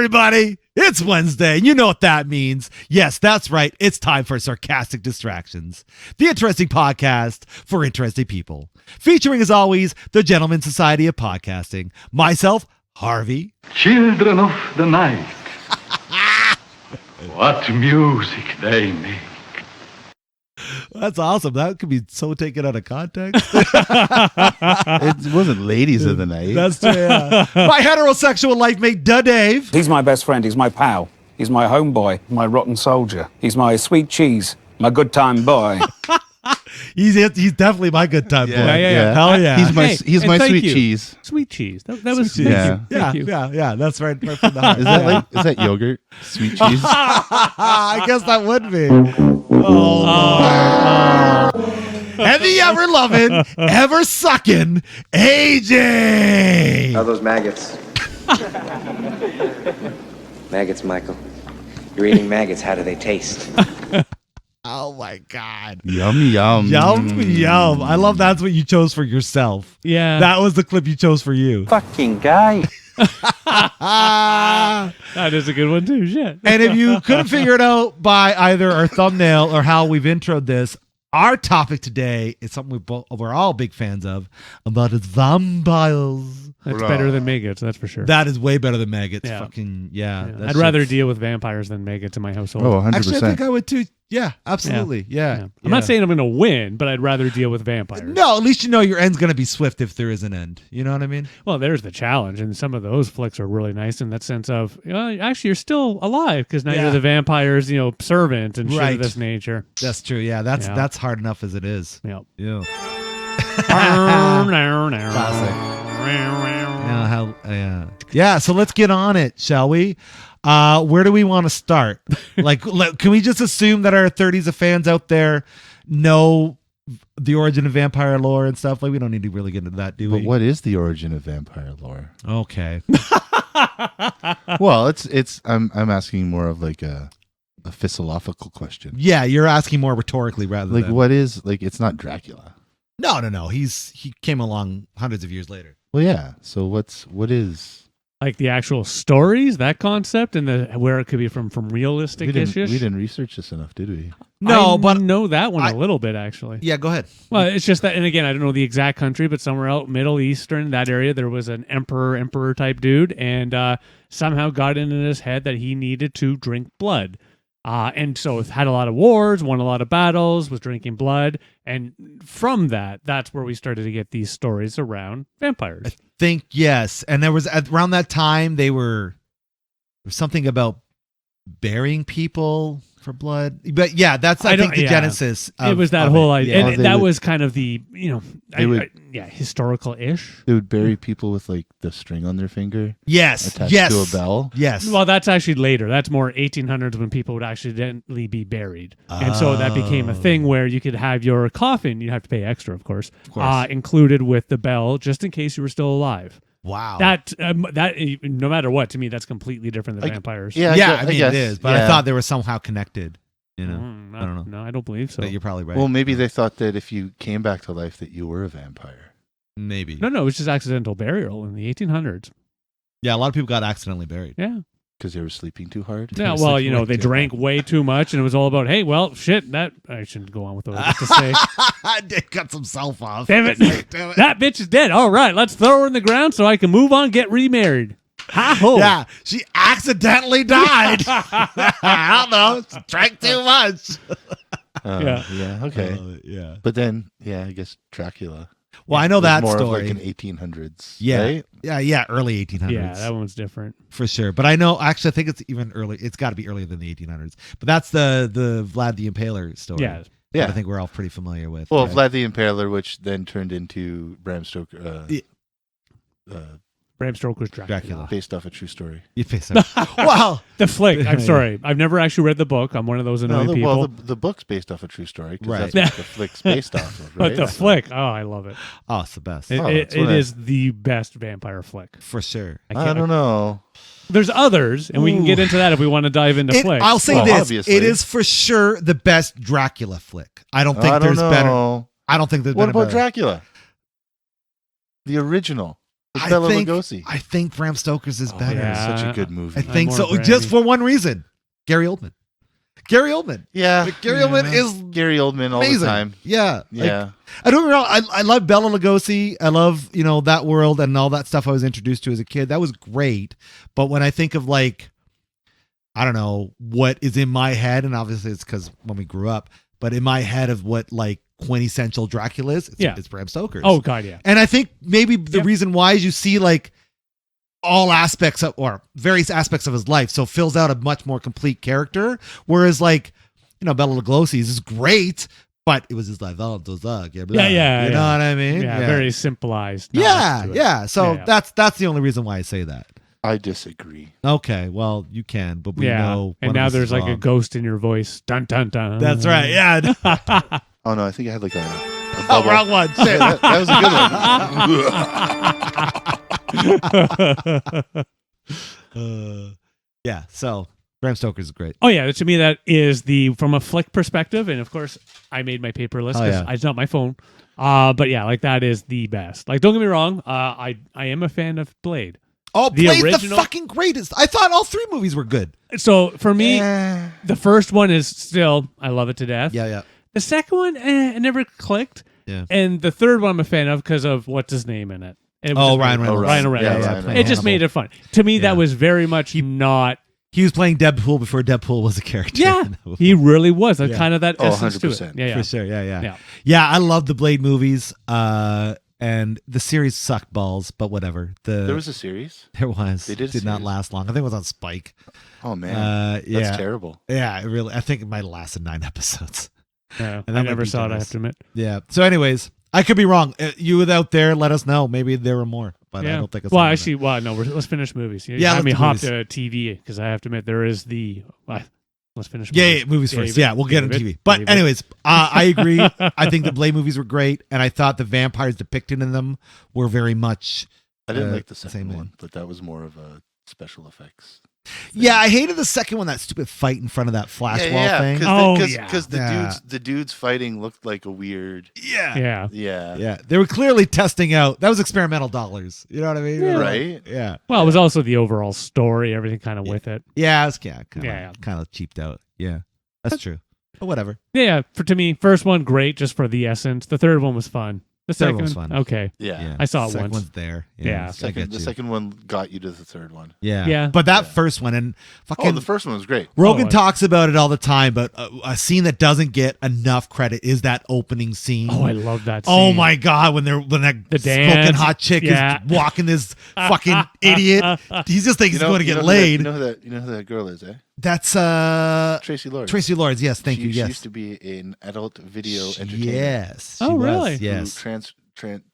everybody. It's Wednesday, and you know what that means. Yes, that's right. It's time for Sarcastic Distractions, the interesting podcast for interesting people. Featuring, as always, the Gentleman Society of Podcasting. Myself, Harvey. Children of the night. What music they make. That's awesome. That could be so taken out of context. It wasn't Ladies of the Night. That's true, yeah. My heterosexual life mate, Dave. He's my best friend. He's my pal. He's my homeboy, my rotten soldier. He's my sweet cheese, my good time boy. He's definitely my good time boy. Yeah. Hell yeah. He's my sweet cheese. Sweet cheese. That was Sweet cheese. Thank you. Yeah. That's right from the heart. Is that yogurt? Sweet cheese? I guess that would be. Oh, and the ever loving, ever sucking AJ. How are those maggots? Maggots, Michael. You're eating maggots. How do they taste? Oh my God. Yum, yum. Yum. I love that's what you chose for yourself. Yeah. That was the clip you chose for you. Fucking guy. That is a good one too. Shit. And if you couldn't figure it out by either our thumbnail or how we've introed this, our topic today is something we're all big fans of, about its vampires. That's better than maggots, that's for sure. That is way better than maggots. Yeah. Fucking, yeah. I'd rather deal with vampires than maggots in my household. Oh, 100%. Actually, I think I would too. Yeah, absolutely. Yeah. I'm not saying I'm going to win, but I'd rather deal with vampires. No, at least you know your end's going to be swift if there is an end. You know what I mean? Well, there's the challenge, and some of those flicks are really nice in that sense of, actually, you're still alive because now Yeah. you're the vampire's, servant and shit Right. of this nature. That's true. Yeah, that's hard enough as it is. Yep. Yeah. Classic. Yeah, so let's get on it, shall we? Where do we want to start? Can we just assume that our 30s of fans out there know the origin of vampire lore and stuff? Like, we don't need to really get into that, do we? But what is the origin of vampire lore? Okay. Well, I'm asking more of like a philosophical question. Yeah, you're asking more rhetorically rather Like, than... what is, like, it's not Dracula. No. He came along hundreds of years later. Well, yeah. So what is... Like the actual stories, that concept, and where it could be from realistic We issues. didn't research this enough, did we? No, but know that one a little bit actually. Yeah, go ahead. Well, it's just that, and again, I don't know the exact country, but somewhere out Middle Eastern, that area, there was an emperor type dude, and somehow got into his head that he needed to drink blood. And so had a lot of wars, won a lot of battles, was drinking blood. And from that's where we started to get these stories around vampires. I think, yes. And there was, around that time, there was something about burying people for blood. But yeah, that's, I think, the genesis. It was that whole idea. Yeah. And that was kind of the, historical-ish. They would bury people with like the string on their finger. Yes. Attached Yes. to a bell. Yes. Well, that's actually later. That's more 1800s when people would accidentally be buried. And so that became a thing where you could have your coffin, you'd have to pay extra, of course. Included with the bell, just in case you were still alive. Wow. That no matter what, to me, that's completely different than vampires. Yeah, I mean, it is. But I thought they were somehow connected. I don't know. No, I don't believe so. But you're probably right. Well, maybe they thought that if you came back to life that you were a vampire. Maybe. No, it was just accidental burial in the 1800s. Yeah, a lot of people got accidentally buried. Yeah. Because they were sleeping too hard? Yeah, well, they drank way too much, and it was all about, hey, well, shit, that I shouldn't go on with what I was to say. Dick cuts himself off. Damn it. That bitch is dead. All right, let's throw her in the ground so I can move on, get remarried. Ha-ho. Yeah, she accidentally died. I don't know. She drank too much. Yeah, okay. Yeah. But then, I guess Dracula. Well, I know that more story. Of like an 1800s. Yeah. Right? Yeah, early 1800s. Yeah, that one's different. For sure. But I know, actually, I think it's even early. It's got to be earlier than the 1800s. But that's the Vlad the Impaler story. Yeah. That I think we're all pretty familiar with. Well, right? Vlad the Impaler, which then turned into Bram Stoker. Bram Stoker's Dracula. Based off a true story. Wow. The flick. I'm sorry. I've never actually read the book. I'm one of those annoying people. Well, the book's based off a true story. Right. That's what the flick's based off of. Right? But the flick, I love it. Oh, it's the best. It is the best vampire flick. For sure. I don't know. There's others, and we can get into that if we want to dive into flicks. I'll say this. Obviously. It is for sure the best Dracula flick. I don't think there's better. I don't think there's What been a about better. Dracula? The original. With I Bela think Lugosi. Bram Stoker's is better. yeah. Such a good movie. I think more so, Brammy. just for one reason. Gary Oldman. Yeah. Like, Gary Oldman is Gary Oldman all amazing. the time. Yeah. Yeah. I don't get me wrong. I love Bela Lugosi. I love, that world and all that stuff I was introduced to as a kid. That was great. But when I think of like, I don't know what is in my head, and obviously it's because when we grew up, but in my head of what like quintessential Dracula is, it's Bram Stoker's. Oh God, yeah. And I think maybe the reason why is you see like all aspects of, or various aspects of his life, so fills out a much more complete character. Whereas like, Bela Lugosi's is great, but it was his life. You know what I mean? Yeah, very simplified. Yeah. So that's the only reason why I say that. I disagree. Okay, well you can, but we know. And one now of us there's is like a wrong. ghost in your voice. Dun dun dun. That's right. Yeah. Oh no, I think I had like a Oh, bubble. wrong one. Shit. that was a good one. Yeah. So Bram Stoker's is great. Oh yeah, to me that is from a flick perspective, and of course I made my paper list because it's not my phone. But yeah, like that is the best. Like, don't get me wrong, I am a fan of Blade. Oh, The Blade's the original- fucking greatest. I thought all 3 movies were good. So for me, the first one is still I love it to death. Yeah. The second one, it never clicked. Yeah. And the third one I'm a fan of because of what's his name in it. And it was Oh, just Ryan very- Reynolds. Ryan Yeah, Reynolds. Ryan It Reynolds. just made it fun. To me, Yeah. that was very much not. He was playing Deadpool before Deadpool was a character. Yeah, he really was. Yeah. Kind of that Oh, essence to it. 100%. Yeah. For sure. Yeah. I love the Blade movies. And the series sucked balls, but whatever. There was a series. There was. They did a did not series. last long. I think it was on Spike. Oh man, yeah. that's terrible. Yeah, it really. I think it might have lasted 9 episodes. Yeah, And that I might never be saw it, I generous. have to admit. Yeah. So, anyways, I could be wrong. You out there, let us know. Maybe there were more, but I don't think it's. Well, on there. actually, no. Let's finish movies. You Yeah, had me let's do hop movies. to TV because I have to admit there is the. Let's finish. Yeah, movies first. Yeah, we'll get into David, TV. But David. anyways, I agree. I think the Blade movies were great, and I thought the vampires depicted in them were very much. I didn't like the same second thing. one, but that was more of a special effects. Yeah, I hated the second one. That stupid fight in front of that flash wall thing. Because Yeah. the dudes fighting looked like a weird. Yeah. Yeah. They were clearly testing out. That was experimental dollars. You know what I mean? Yeah. Right. Yeah. Well, it was also the overall story, everything kind of with it. Yeah, it's kind of cheaped out. Yeah, that's true. But whatever. Yeah, to me, first one great just for the essence. The third one was fun. The Third second one was fun. okay. Yeah. I saw it Second once. one's there. Yeah. I get The you. second one got you to the third one. Yeah. Yeah. But that first one and fucking Oh, the first one was great. Rogan Oh, talks about it all the time, but a scene that doesn't get enough credit is that opening scene. Oh, I love that scene. Oh my god, when that The smoking dance. hot chick Yeah. is walking this fucking idiot. He just thinks he's going to get who laid. you know who that girl is, eh? That's Tracy Lords. Tracy Lords. Yes, thank you. She Yes. used to be an adult video entertainer. Yes. Oh, she was, really? Yes.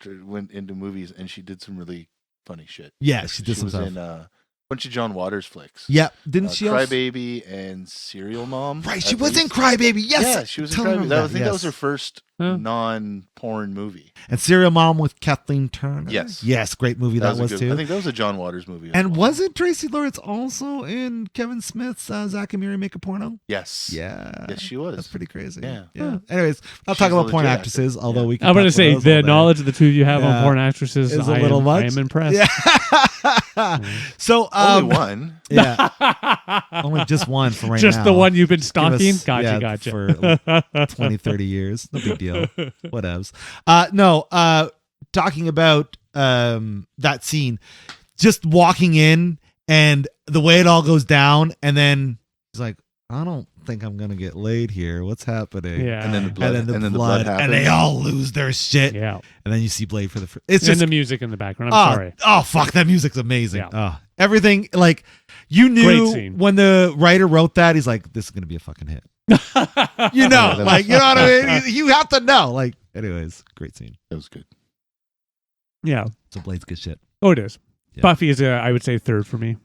Who went into movies and she did some really funny shit. Yeah, she did some was stuff. in a bunch of John Waters flicks. Yep. Didn't she also? Crybaby and Serial Mom. Right, at she was in least. Crybaby. Yes. Yeah, she was in Totally Crybaby. remember I think that was her yes. first Huh. non-porn movie. And Serial Mom with Kathleen Turner. Yes. Yes, great movie that was a good, too. I think that was a John Waters movie. as And well. wasn't Tracy Lords also in Kevin Smith's Zack and Miri Make a Porno? Yes. Yeah. Yes, she was. That's pretty crazy. Yeah. Yeah. Anyways, I'll She's talk a about porn legit actresses, actor. although Yeah. we can I'm going to talk say about those all the day. knowledge the two of you have Yeah. on porn actresses Is a I little am, much. I am impressed. Yeah. So Only one. Yeah. Only just one for right Just now. the one you've been Give stalking? us- Gotcha, yeah, gotcha. For 20, 30 years. No big deal. Whatevs. Talking about that scene, just walking in and the way it all goes down, and then he's like, I don't think I'm going to get laid here. What's happening? Yeah. And then the blood. And then the blood blood, happens. and they all lose their shit. Yeah. And then you see Blade for the first. It's And just the music in the background. I'm sorry. Oh fuck, that music's amazing. Yeah. Oh, everything like you Great knew scene. when the writer wrote that, he's like, this is gonna be a fucking hit. You know, that like you know what I mean. You have to know. Like, anyways, great scene. That was good. Yeah. So Blade's good shit. Oh, it is. Yeah. Buffy is, I would say, third for me.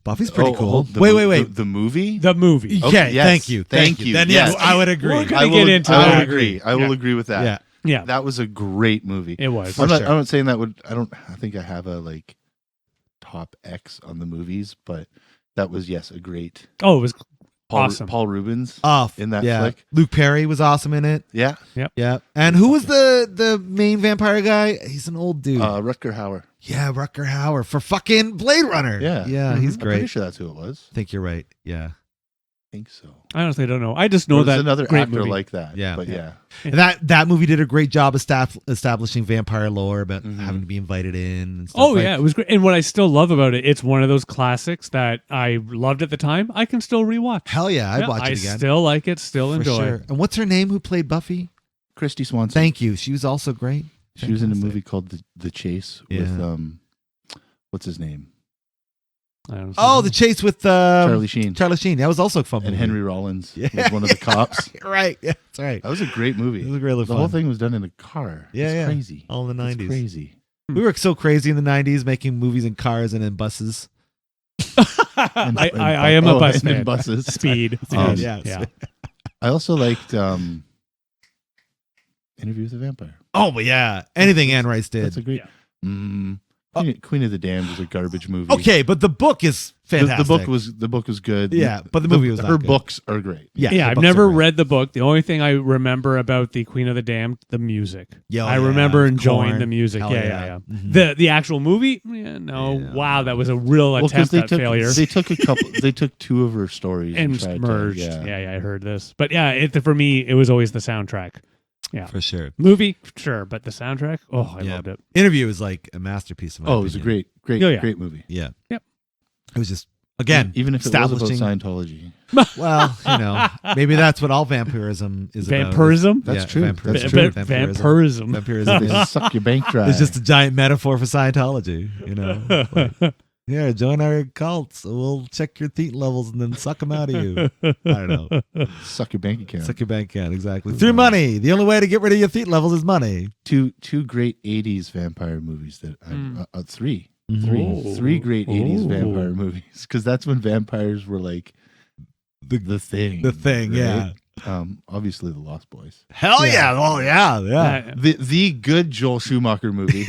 Buffy's pretty Oh, cool. the Wait. mo- The movie. The movie. Okay, Okay, yes. thank you. Thank you. Then Yes. yes, I would agree. We're gonna I will, get into I will that. agree. I will Yeah. agree with that. Yeah. Yeah. That was a great movie. It was. I'm not, sure. I'm not saying that would. I think I have a like top X on the movies, but that was a great. Oh, it was Awesome. Paul Rubens Off in that flick. Luke Perry was awesome in it. Yeah. Yeah. And who was the main vampire guy? He's an old dude. Rutger Hauer. Yeah, Rutger Hauer for fucking Blade Runner. Yeah. Yeah, he's I'm great. pretty sure that's who it was. I think you're right. Yeah. I think so. I honestly don't know. I just know Or there's that another great actor movie. like that. Yeah. But yeah. And that movie did a great job establishing vampire lore about having to be invited in and stuff. Oh yeah, it was great. And what I still love about it, it's one of those classics that I loved at the time. I can still rewatch. Hell yeah, I'd watch it again. I still like it. Still For enjoy. sure. And what's her name who played Buffy? Christy Swanson. Thank you. She was also great. She was in a Fantastic. movie called The Chase with what's his name? I don't know. Oh, The Chase with Charlie Sheen. Charlie Sheen. That was also a fun movie. And Henry Rollins was one of the cops. Right. Yeah, that's right. That was a great movie. It was really The fun. whole thing was done in a car. Yeah, It's yeah. crazy. All in the It's 90s. crazy. We were so crazy in the 90s making movies in cars and in buses. I am a bus and in fan. buses. Speed. Yeah. I also liked Interview with a Vampire. Oh, but yeah. Anything Anne Rice did. That's a great. Queen of the Damned was a garbage movie. Okay, but the book is The, fantastic. the book was good. Yeah, but the movie was not her good. books are great. Yeah, Yeah, the I've books never are great. read the book. The only thing I remember about the Queen of the Damned, the music. Yeah, I remember enjoying Korn. the music. Hell Yeah, yeah. yeah. Mhm. The actual movie, no. Yeah. Wow, that was a real attempt they at took failure. they took a couple. They took two of her stories and tried merged. To, Yeah, I heard this. But yeah, for me, it was always the soundtrack. Yeah. For sure. Movie, sure, but the soundtrack, I Yeah. loved it. Interview is like a masterpiece of my Oh, it was a opinion. great Oh, yeah. great movie. Yeah. Yep. It was just, again, Even if it was about establishing. Scientology. Well, maybe that's what all vampirism is about. Vampirism? That's true. Vampirism. That's true. Vampirism. Vampirism They is, suck your bank dry. is just a giant metaphor for Scientology. Like, yeah, join our cult. So we'll check your theat levels and then suck them out of you. I don't know. suck your bank account. Suck your bank account, exactly. Through money. The only way to get rid of your theat levels is money. Two great '80s vampire movies that three Mhm. three great '80s Ooh. vampire movies because that's when vampires were like the thing. The thing, yeah. Obviously, The Lost Boys. Hell yeah. Well, yeah. The good Joel Schumacher movie.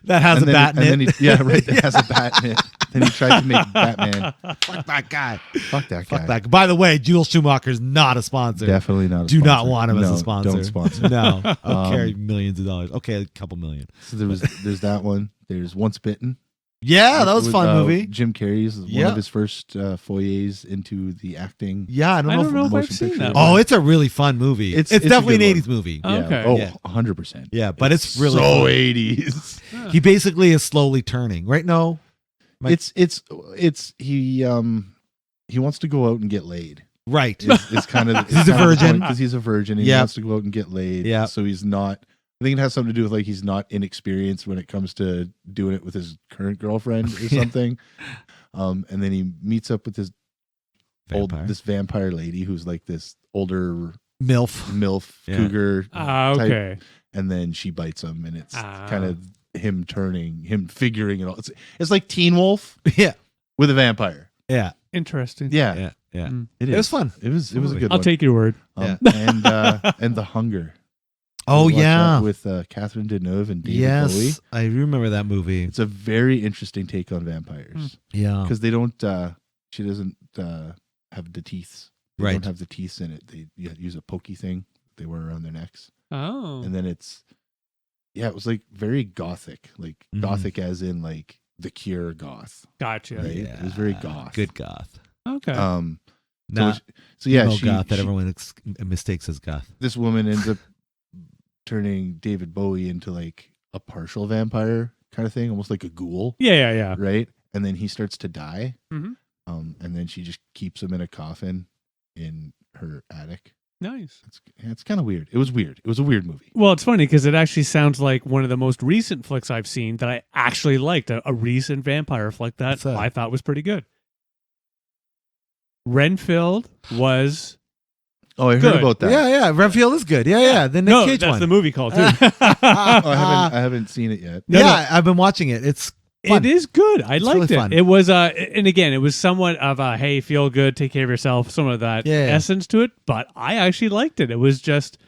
That has a bat in it. and then he, yeah, right. That has a bat in it. Then he tried to make Batman. Fuck that guy. Fuck that guy. Fuck that guy. By the way, Joel Schumacher's not a sponsor. Definitely not. Do not want him as a No, sponsor. Don't sponsor. No. I'll carry millions of dollars. Okay, a couple million. So there's that one. There's Once Bitten. Yeah, that was a With, fun movie. Jim Carrey's one Yeah. of his first foyers into the acting. Yeah, I don't know. I don't know if I've motion seen picture. that. Oh, it's a really fun movie. It's It's a definitely an good 80s movie. Oh, okay. Oh, Yeah. 100%. Yeah, but it's really so fun. 80s. He basically is slowly turning, right? No. It's he wants to go out and get laid. Right. It's kind of He's a virgin. because he's a virgin. And Yeah. He wants to go out and get laid. Yeah. So he's not. I think it has something to do with like he's not inexperienced when it comes to doing it with his current girlfriend or something. And then he meets up with this Vampire. this vampire lady who's like this older MILF. Yeah. cougar type, Okay. and then she bites him, and it's Ah. kind of him figuring it all. It's like Teen Wolf Yeah. with a vampire. Yeah. Interesting. Yeah, Yeah. Yeah. Mm. it It was fun. It was a good I'll one. take your word. Yeah. And The Hunger. Oh, Watch yeah. that with Catherine Deneuve and David Yes. Bowie. I remember that movie. It's a very interesting take on vampires Yeah. because they don't. She doesn't have the teeth. They Right. don't have the teeth in it. They use a pokey thing they wear around their necks. Oh. And then it was like very gothic, like Mhm. gothic as in like The Cure goth. Gotcha. Right? It was very goth. Good goth. Okay. Not so yeah, emo she, goth that she- everyone mistakes as goth. this woman ends up turning David Bowie into like a partial vampire kind of thing, almost like a ghoul, yeah. right? And then he starts to die, Mhm. and then she just keeps him in a coffin in her attic. Nice. It's kind of weird. It was weird. It was a weird movie. Well, it's funny because it actually sounds like one of the most recent flicks I've seen that I actually liked. A recent vampire flick that What's that? I thought was pretty good. Renfield was Oh, I heard Good. about that. Yeah. Renfield is good. Yeah. The Nick no, Cage that's one. the movie called too. Oh, I haven't seen it yet. No, yeah, I've been watching it. It's fun. It is good. I liked really it. fun. It was and again, it was somewhat of a hey, feel good, take care of yourself, some of that Yeah. essence to it. But I actually liked it. It was just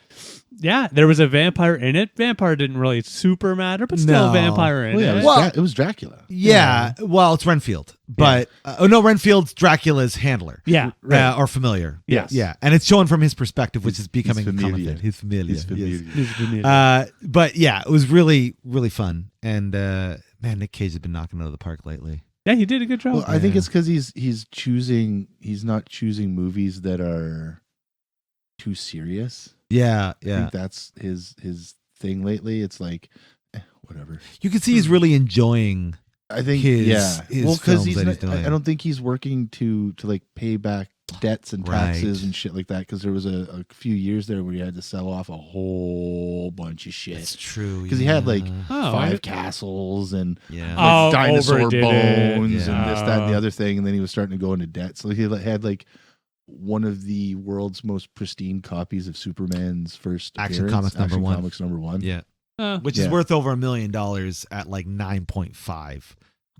Yeah, there was a vampire in it. Vampire didn't really super matter, but still No. a vampire in Well, yeah, it. it was Dracula. Yeah, well, it's Renfield, but Renfield's Dracula's handler. Yeah. Or familiar. Yes. Yeah, and it's shown from his perspective, which is becoming a common familiar. thing. He's familiar. He's familiar. Yes. But yeah, it was really, really fun. And man, Nick Cage has been knocking it out of the park lately. Yeah, he did a good job. Well, I think it's because he's not choosing movies that are too serious. Yeah, I think that's his thing lately. It's like, whatever. You can see he's really enjoying. I think his well, because films that he's doing. I don't think he's working to like pay back debts and taxes Right. and shit like that. Because there was a few years there where he had to sell off a whole bunch of shit. It's true. Because he had like Oh, 5 castles and Yeah. Oh, dinosaur overdid bones it. and this, that, and the Yeah. other thing. And then he was starting to go into debt. So he had like one of the world's most pristine copies of Superman's first Action appearance, Comics number one. Comics number 1. Yeah. Uh, Which is Yeah. worth over $1 million at like 9.5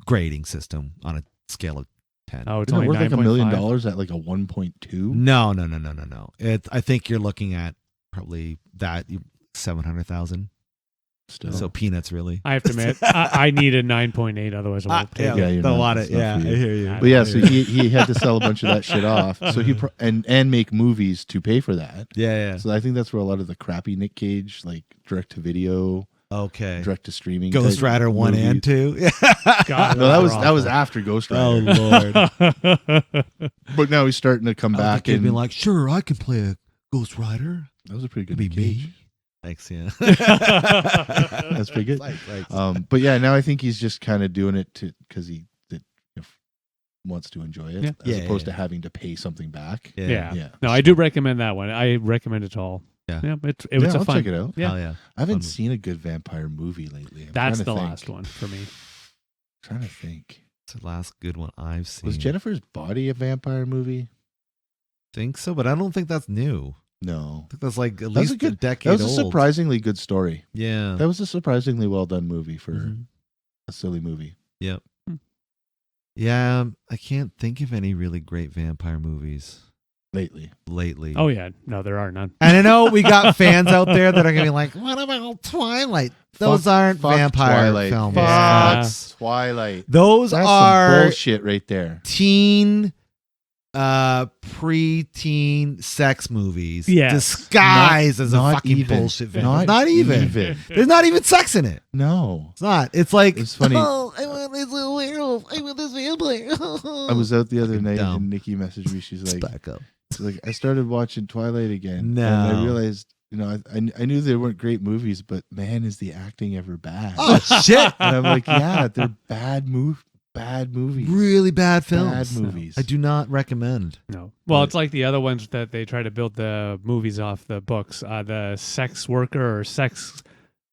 grading system on a scale of 10. oh, it's Isn't it only worth like $1 million 9.5. at like a 1.2? No. I think you're looking at probably that 700,000. Still. So peanuts, really. I have to admit, I need a 9.8, otherwise I won't take yeah, it. you're the not- lot of it's not yeah. I for you. hear you. But But yeah, so he had to sell a bunch of that shit off. So he and make movies to pay for that. yeah. So I think that's where a lot of the crappy Nick Cage, like direct to video, Okay. direct to streaming, Ghost type Rider 1 movies. and 2. God, No, those that are was awful. after Ghost Oh Rider. Lord. But now he's starting to come back and and being like, sure, I can play a Ghost Rider. that was a pretty good Be Nick Cage. me. Thanks, yeah. That's pretty good. Thanks. But yeah, now I think he's just kind of doing it because he wants to enjoy it, Yeah. as Yeah, opposed yeah. to having to pay something back. Yeah. Yeah. No, I do recommend that one. I recommend it all. Yeah. It was a I'll fun. check it out. Yeah. Hell yeah. I haven't Fun. seen a good vampire movie lately. I'm That's trying the to think. last one for me. Trying to think. It's the last good one I've seen. Was Jennifer's Body a vampire movie? think so, but I don't think that's new. No. I think that's like at That was least a good a decade That was a old. surprisingly good story. Yeah. That was a surprisingly well done movie for Mhm. a silly movie. Yep. Hmm. Yeah, I can't think of any really great vampire movies Lately. lately. Oh yeah, no, there are none. And I know we got fans out there that are gonna be like, "What about Twilight? Those aren't fuck vampire Twilight. films. Fuck Yeah. Twilight. Those That's some are bullshit right there. teen, pre-teen sex movies Yes. disguised as a Not fucking even. bullshit film. Not Not even. even. There's not even sex in it. No. It's not. It's like It's funny. Oh, I want this little werewolf. I want this vampire. I was out the other night Dumb. and Nikki messaged me. She's like, Back up. I started watching Twilight again. No. And I realized, I knew they weren't great movies, but man, is the acting ever bad. Oh shit! And I'm like, yeah, they're bad movies. Really bad films. Bad movies. I do not recommend. No. Well, Right. it's like the other ones that they try to build the movies off the books. The sex worker or sex.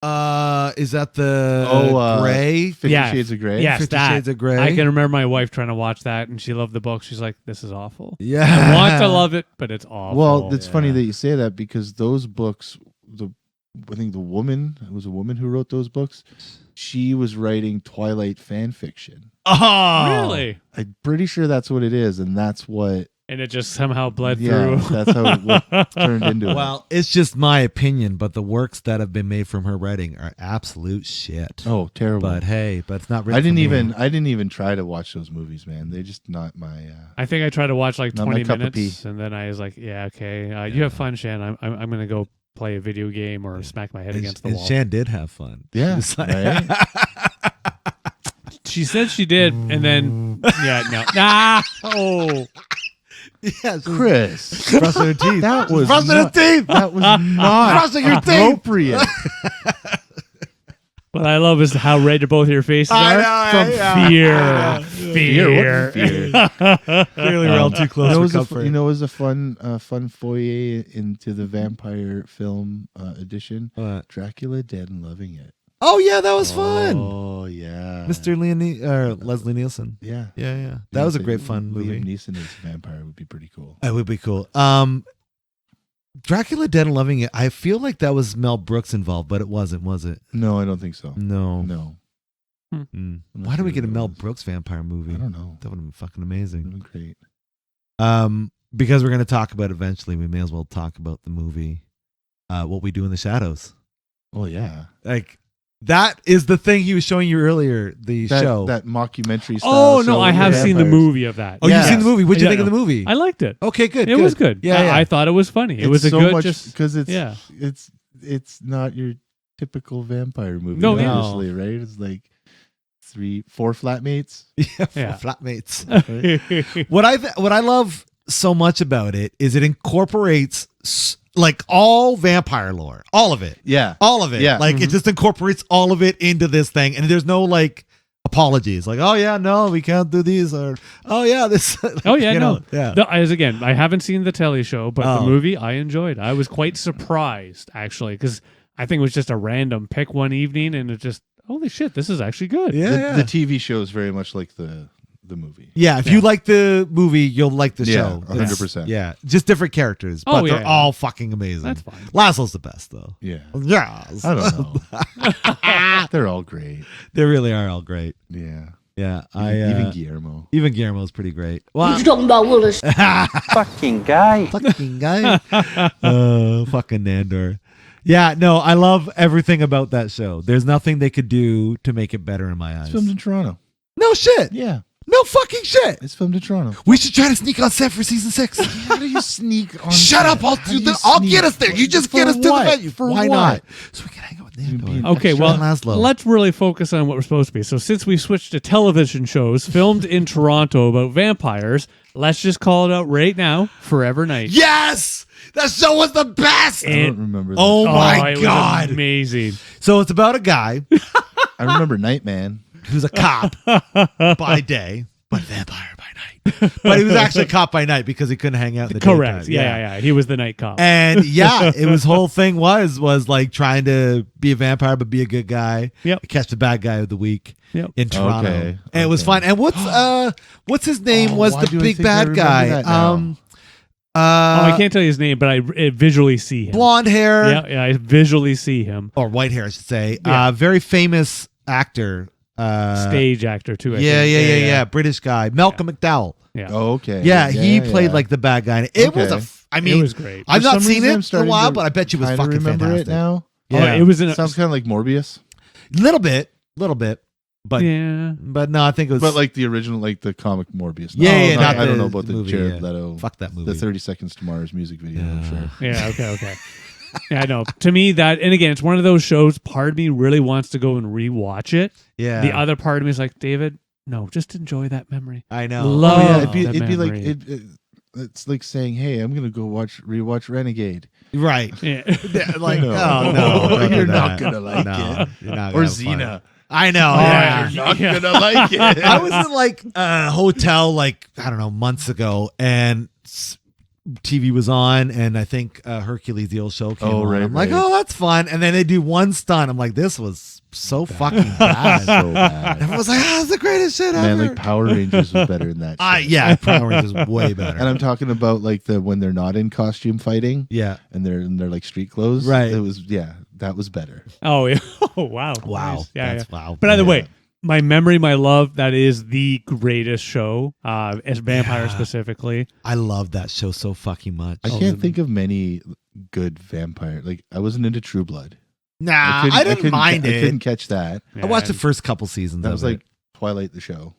Is that the Gray? 50 Yeah. Shades of Grey. Yes, 50 that. Shades of Grey? I can remember my wife trying to watch that, and she loved the book. She's like, "This is awful." Yeah. I want to love it, but it's awful. Well, it's funny Yeah. that you say that because those books, I think it was a woman who wrote those books. She was writing Twilight fan fiction. Oh, Really, I'm pretty sure that's what it is, and that's what. and it just somehow bled Yeah, through. that's how it turned into it. Well, it's just my opinion, but the works that have been made from her writing are absolute shit. Oh, terrible! But hey, but it's not. I didn't even try to watch those movies, man. They're just not my. I think I tried to watch like Not my 20 cup of minutes, and then I was like, "Yeah, okay, you have fun, Shan. I'm gonna go play a video game or smack my head against the and wall." Shan did have fun. Yeah, She was like- right? She said she did, and then no. Oh, yeah, Chris, brushing her teeth. that was brushing her not, teeth. that was not Brushing your teeth. appropriate. what I love is how red both your faces I are know, from yeah. fear. Fear, what fear? Clearly, we're all too close it for was comfort. it was a fun foyer into the vampire film edition. What? Dracula Dead and Loving It. Oh yeah, that was fun. Oh yeah, Mr. Leslie Nielsen. Yeah, Yeah. That was a great fun movie. Liam Neeson as vampire would be pretty cool. It would be cool. Dracula Dead and Loving It. I feel like that was Mel Brooks involved, but it wasn't, was it? No, I don't think so. No. No, Mm. I'm not Why did we sure get a what it Mel was. Brooks vampire movie? I don't know. That would have been fucking It amazing. would have been great. Because we're going to talk about it eventually, we may as well talk about the movie. What We Do in the Shadows. Oh yeah, Like that is the thing he was showing you earlier. The show. that mockumentary. Oh style no, show I with have seen the vampires. movie of that. Oh, Yeah. you've seen the movie. What'd you Yeah, think of no. the movie? I liked it. Okay, good. It was good. Yeah, I thought it was funny. It It's was a so good much just because it's yeah. it's not your typical vampire movie. No, obviously, right? It's like 4 flatmates. yeah, Yeah. flatmates. Right? What I love so much about it is it incorporates like all vampire lore, all of it. Yeah. All of it. Yeah. Like it just incorporates all of it into this thing. And there's no like apologies. Like, oh yeah, no, we can't do these, or oh yeah, this Oh yeah, you no. know, yeah. As again, I haven't seen the telly show, but Oh. the movie I enjoyed. I was quite surprised actually because I think it was just a random pick one evening, and it just holy shit, this is actually good. Yeah. The TV show is very much like the movie. Yeah, if you like the movie, you'll like the Yeah, show. 100%. Yeah, just different characters, Oh, but yeah, they're yeah. all fucking amazing. That's fine. Laszlo's the best though. Yeah. Yes. I don't know. They're all great. They really are all great. Yeah. Yeah, Even Guillermo. even Guillermo's pretty great. Well, talking about Willis? Fucking guy. fucking guy. Fucking Nandor. Yeah, no, I love everything about that show. There's nothing they could do to make it better in my eyes. It's filmed in Toronto. No shit. Yeah. No fucking shit. It's filmed in Toronto. We should try to sneak on set for season 6. How do you sneak on? Shut up! I'll do the. I'll get us there. You just get us to the venue. For Why what? not? So we can hang out with Nandor. Okay, Extra well, Laszlo. let's really focus on what we're supposed to be. So, since we switched to television shows filmed in Toronto about vampires, let's just call it out right now: Forever Night. Yes, that show was the best. I don't remember. That. Oh my it was god! amazing. So it's about a guy I remember Nightman. who's a cop by day, but vampire by night. But he was actually a cop by night because he couldn't hang out in the Correct. daytime. Yeah. He was the night cop. And yeah, it was whole thing was like trying to be a vampire but be a good guy. Yep. Catch the bad guy of the week Yep. in Toronto. Okay, And it was okay. fun. And what's his name Oh, was why the do I big think I bad remember guy. that now? I can't tell you his name, but I visually see him. Blonde hair. Yeah, I visually see him. Or white hair, I should say. Yeah. Very famous actor. Stage actor too. I Yeah, think. yeah. British guy. Malcolm McDowell. Yeah. Oh, okay. Yeah, he played yeah. like the bad guy. It was Okay. I mean, it was great. I've For not some seen reason, I'm it in a starting while, to but I bet you it was kinda fucking remember fantastic. it now. Yeah, it was in a, Sounds kind of like Morbius, little bit, but yeah. but no, I think it was. but like the original, like the comic Morbius. Yeah, not I don't the- know about the the movie, Jared yeah. Leto. Fuck that movie. The 30 Seconds to Mars music video. I'm sure. Yeah, okay. Yeah, I know. To me, that, and again, it's one of those shows, part of me really wants to go and rewatch it. yeah, The other part of me is like, David, no, just enjoy that memory. I know. Love Oh yeah, the it'd be like memory. it's like saying, "Hey, I'm gonna go rewatch Renegade," Right. Yeah. Like, No. oh no, don't do You're not that. gonna like No, it. you're not or gonna have fun. Xena. I know. Oh, yeah. yeah. Not gonna like it. I was in like a hotel like I don't know months ago, and TV was on, and I think Hercules, the old show, came Oh, on. right, I'm like, right. oh, that's fun. And then they do one stunt. I'm like, this was so fucking bad. so bad. Everyone's like, oh, it's the greatest shit Man, ever. like Power Rangers was better than that. shit. Yeah, Power Rangers is way better. And I'm talking about like the when they're not in costume fighting yeah. and they're in their like street clothes. Right. It was that was better. Oh, yeah. Oh, wow. Wow. Nice. Yeah, That's yeah. wow. But either Yeah. way, my memory, my love, that is the greatest show, as vampire specifically. I love that show so fucking much. I can't think of many good vampire. Like I wasn't into True Blood. Nah, I didn't mind I it. couldn't catch that. I watched the And- first couple seasons. That of was it. like Twilight the show.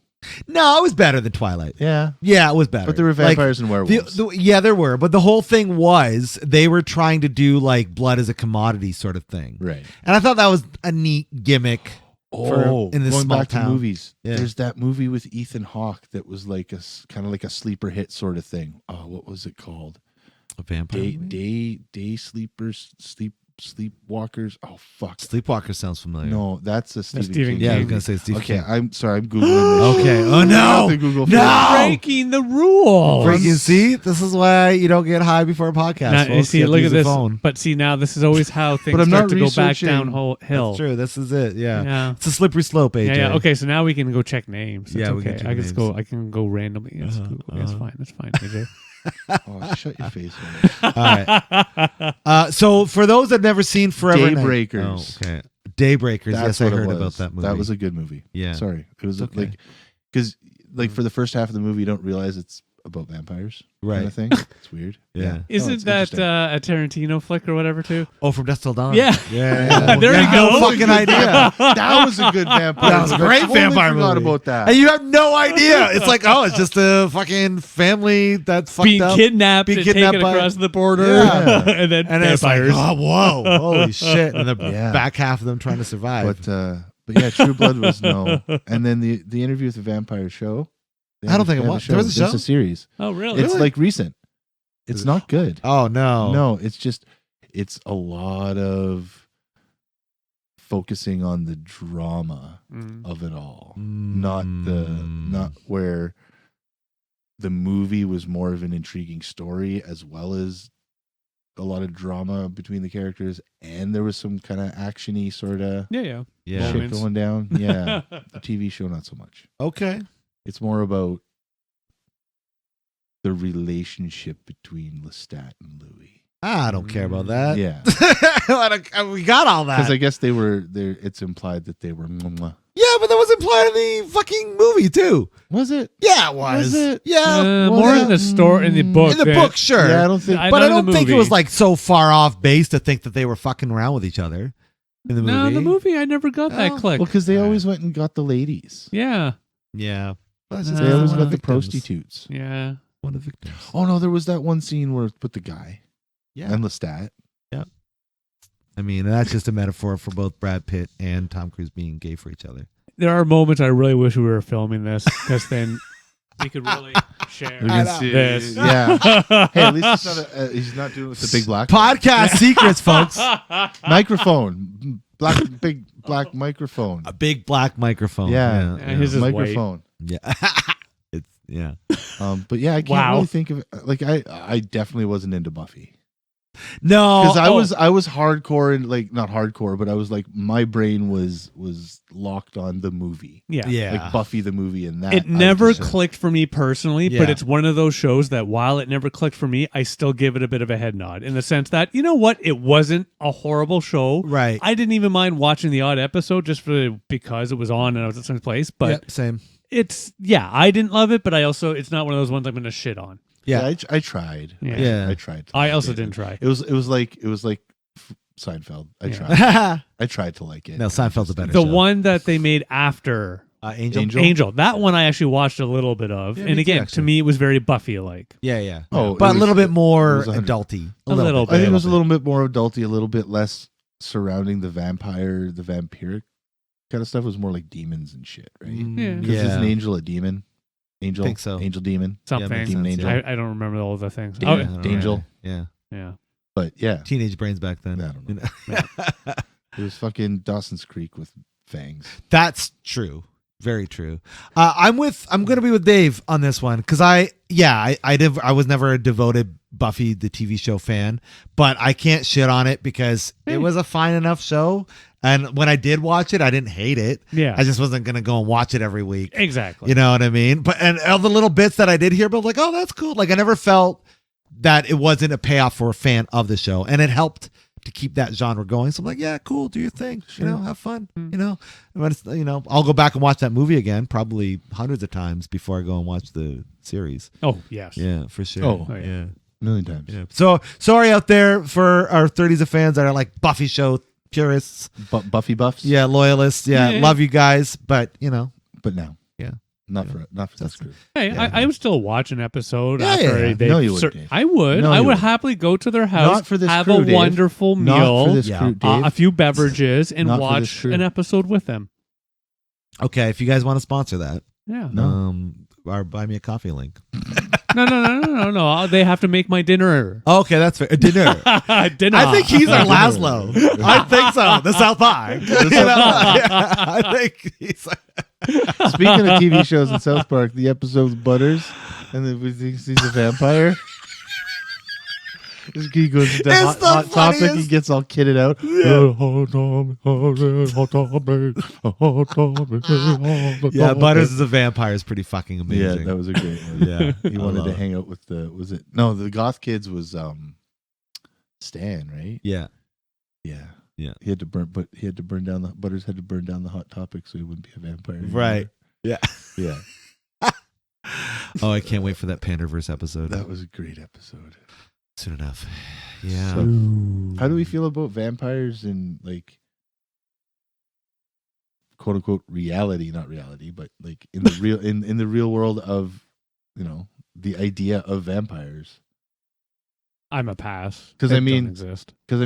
No, it was better than Twilight. Yeah. Yeah, it was better. But there were Like, vampires and werewolves. yeah, there were. But the whole thing was they were trying to do like blood as a commodity sort of thing. right. And I thought that was a neat gimmick in this going small back town. to movies. Yeah. There's that movie with Ethan Hawke that was like a kind of like a sleeper hit sort of thing. Oh, what was it called? A vampire movie? Day sleepers, sleepwalkers. Oh fuck. Sleepwalker sounds familiar. No, that's a Stephen Stephen King. Yeah, I was King. going to say Steve Okay, King. I'm sorry. I'm googling this. Okay. shit. Oh, no. I have to Google No. first. Breaking the rules. Freaking see? This is why you don't get high before a podcast. Now, folks. see, You have to look use at your this. phone. But see, now this is always how things I'm start not to go back researching. down hill. That's true. This is it. Yeah. Yeah. It's a slippery slope, AJ. Yeah. Okay, so now we can go check names. It's Yeah, we okay. can check I can just names. go. I can go randomly. It's cool. That's fine. That's fine. AJ. Oh, shut your face. Man. All right. So for those that never seen Forever Night- Daybreakers. Oh, okay. Daybreakers. That's Yes, I what it heard was. about that movie. That was a good movie. Yeah. Sorry, it was It's okay. like because like for the first half of the movie, you don't realize it's about vampires, Right. kind of thing. It's weird. Yeah. No, Isn't it's that interesting. a Tarantino flick or whatever too? Oh, from Dusk Till Dawn. Yeah. Yeah. There you No go. fucking idea. That was a good vampire. That was a movie. great I totally vampire forgot movie. about that. And you have no idea. It's like, oh, it's just a fucking family that's fucked Being up. kidnapped Being and kidnapped taken by- across the border, Yeah. and then And then it's like, vampires. oh, whoa, holy shit. And the Yeah. back half of them trying to survive. But yeah, True Blood was no. And then the interview with the vampire show. I don't think it was. There was a It's show? a series. Oh, really? It's like recent. It's not good. Oh, no. No, it's a lot of focusing on the drama of it all. Not where the movie was more of an intriguing story as well as a lot of drama between the characters, and there was some kind of actiony sort of Yeah. Yeah. shit Moments. going down. Yeah. The TV show not so much. Okay. It's more about the relationship between Lestat and Louis. I don't care about that. Yeah. We got all that. Because I guess they were there. It's implied that they were. Mwah. Yeah, but that was implied in the fucking movie, too. Was it? Yeah, it was. Was it? Yeah. More yeah. in the story, in the book. In the than- book, sure. Yeah, I don't think. But I not in don't the think it movie. was like so far off base to think that they were fucking around with each other in the movie. No, the movie, I never got that Oh. click. Well, because they always went and got the ladies. Yeah. Yeah. Well, that's No, just They always one got of the victims. prostitutes. Yeah. One of the victims. Oh no, there was that one scene where with the guy Yeah. and Lestat. I mean, that's just a metaphor for both Brad Pitt and Tom Cruise being gay for each other. There are moments I really wish we were filming this because then we could really share We can see- this. Yeah. Hey, at least he's not doing it with the big black Podcast secrets, folks. microphone. Big black microphone. A big black microphone. Yeah. Yeah, his is Microphone. Yeah. It's yeah. But yeah, I can't Wow. really think of it. Like I definitely wasn't into Buffy. No, Because I was hardcore and like not hardcore, but I was like my brain was locked on the movie. Yeah. Yeah. Like Buffy the movie and that. It I never just- clicked for me personally, Yeah. but it's one of those shows that while it never clicked for me, I still give it a bit of a head nod in the sense that, you know what? It wasn't a horrible show. Right. I didn't even mind watching the odd episode just because it was on and I was at some place. But Yep, same. I didn't love it, but it's not one of those ones I'm going to shit on. Yeah. I tried. Yeah. Yeah. I tried. to I like also it. didn't try. It was like Seinfeld. I Yeah. tried. I tried to like it. No, Seinfeld's a better The show. one that they made after Angel. Angel, that one I actually watched a little bit of. Yeah, and me too, again, to actually. me, it was very Buffy-like. Yeah, yeah. Oh, but it a little was- bit more it was 100. adulty. A little I think it was a bit. little bit more adulty, a little bit less surrounding the vampiric kind of stuff. It was more like demons and shit, right? Yeah. Because Yeah. isn't Angel a demon? Angel, Think so. Angel demon, Something. makes demon sense, angel. yeah. I don't remember all the things. Demon. Oh, I don't know. Angel. Yeah. yeah. But yeah, Teenage brains back then. I don't know. You know? it was fucking Dawson's Creek with fangs. That's true. Very true. I'm gonna be with Dave on this one because I was never a devoted Buffy the TV show fan, but I can't shit on it because it was a fine enough show. And when I did watch it, I didn't hate it. Yeah. I just wasn't gonna go and watch it every week. Exactly. You know what I mean? But and all the little bits that I did hear, but like, oh, that's cool. Like I never felt that it wasn't a payoff for a fan of the show, and it helped to keep that genre going. So I'm like, yeah, cool, do your thing, you know, have fun, you know. But it's, you know, I'll go back and watch that movie again, probably hundreds of times before I go and watch the series. Oh, yes. Yeah, for sure. Oh, yeah. yeah. A million times. Yeah. So sorry out there for our 30s of fans that are like Buffy show purists. Buffy buffs. Yeah, loyalists. Yeah, Yeah. love you guys, but you know, but no, yeah. not for that's true. Hey, Yeah. I would still watch an episode Yeah, after yeah. they. No, you wouldn't, Dave. I would. No, I you would wouldn't. happily go to their house, Not for this have crew, a Dave. wonderful Not meal, for this Yeah. crew, Dave. a few beverages, and Not for this watch crew. an episode with them. Okay, if you guys want to sponsor that, Yeah. No. our buy me a coffee link. No. They have to make my dinner. Okay, that's fair. Dinner. Dinner. I think he's our Laszlo. I think so. The South Park. You know? I think he's. Speaking of TV shows in South Park, the episode with Butters, and then he thinks he's a vampire. He goes into It's hot, the hot topic. He funniest. gets all kitted out. Yeah, Butters is a vampire is pretty fucking amazing. Yeah, that was a great one. Yeah, He I wanted love to it. hang out with the goth kids was Stan, right? Yeah. Yeah. Yeah. He had to burn down the Butters had to burn down the hot topic so he wouldn't be a vampire anymore. Right. Yeah. Yeah. Oh, I can't wait for that Panderverse episode. That was a great episode. Soon enough. Yeah. So, how do we feel about vampires in like quote unquote reality, not reality, but like in the real in the real world of, you know, the idea of vampires? I'm a pass. Because They I mean, don't exist. there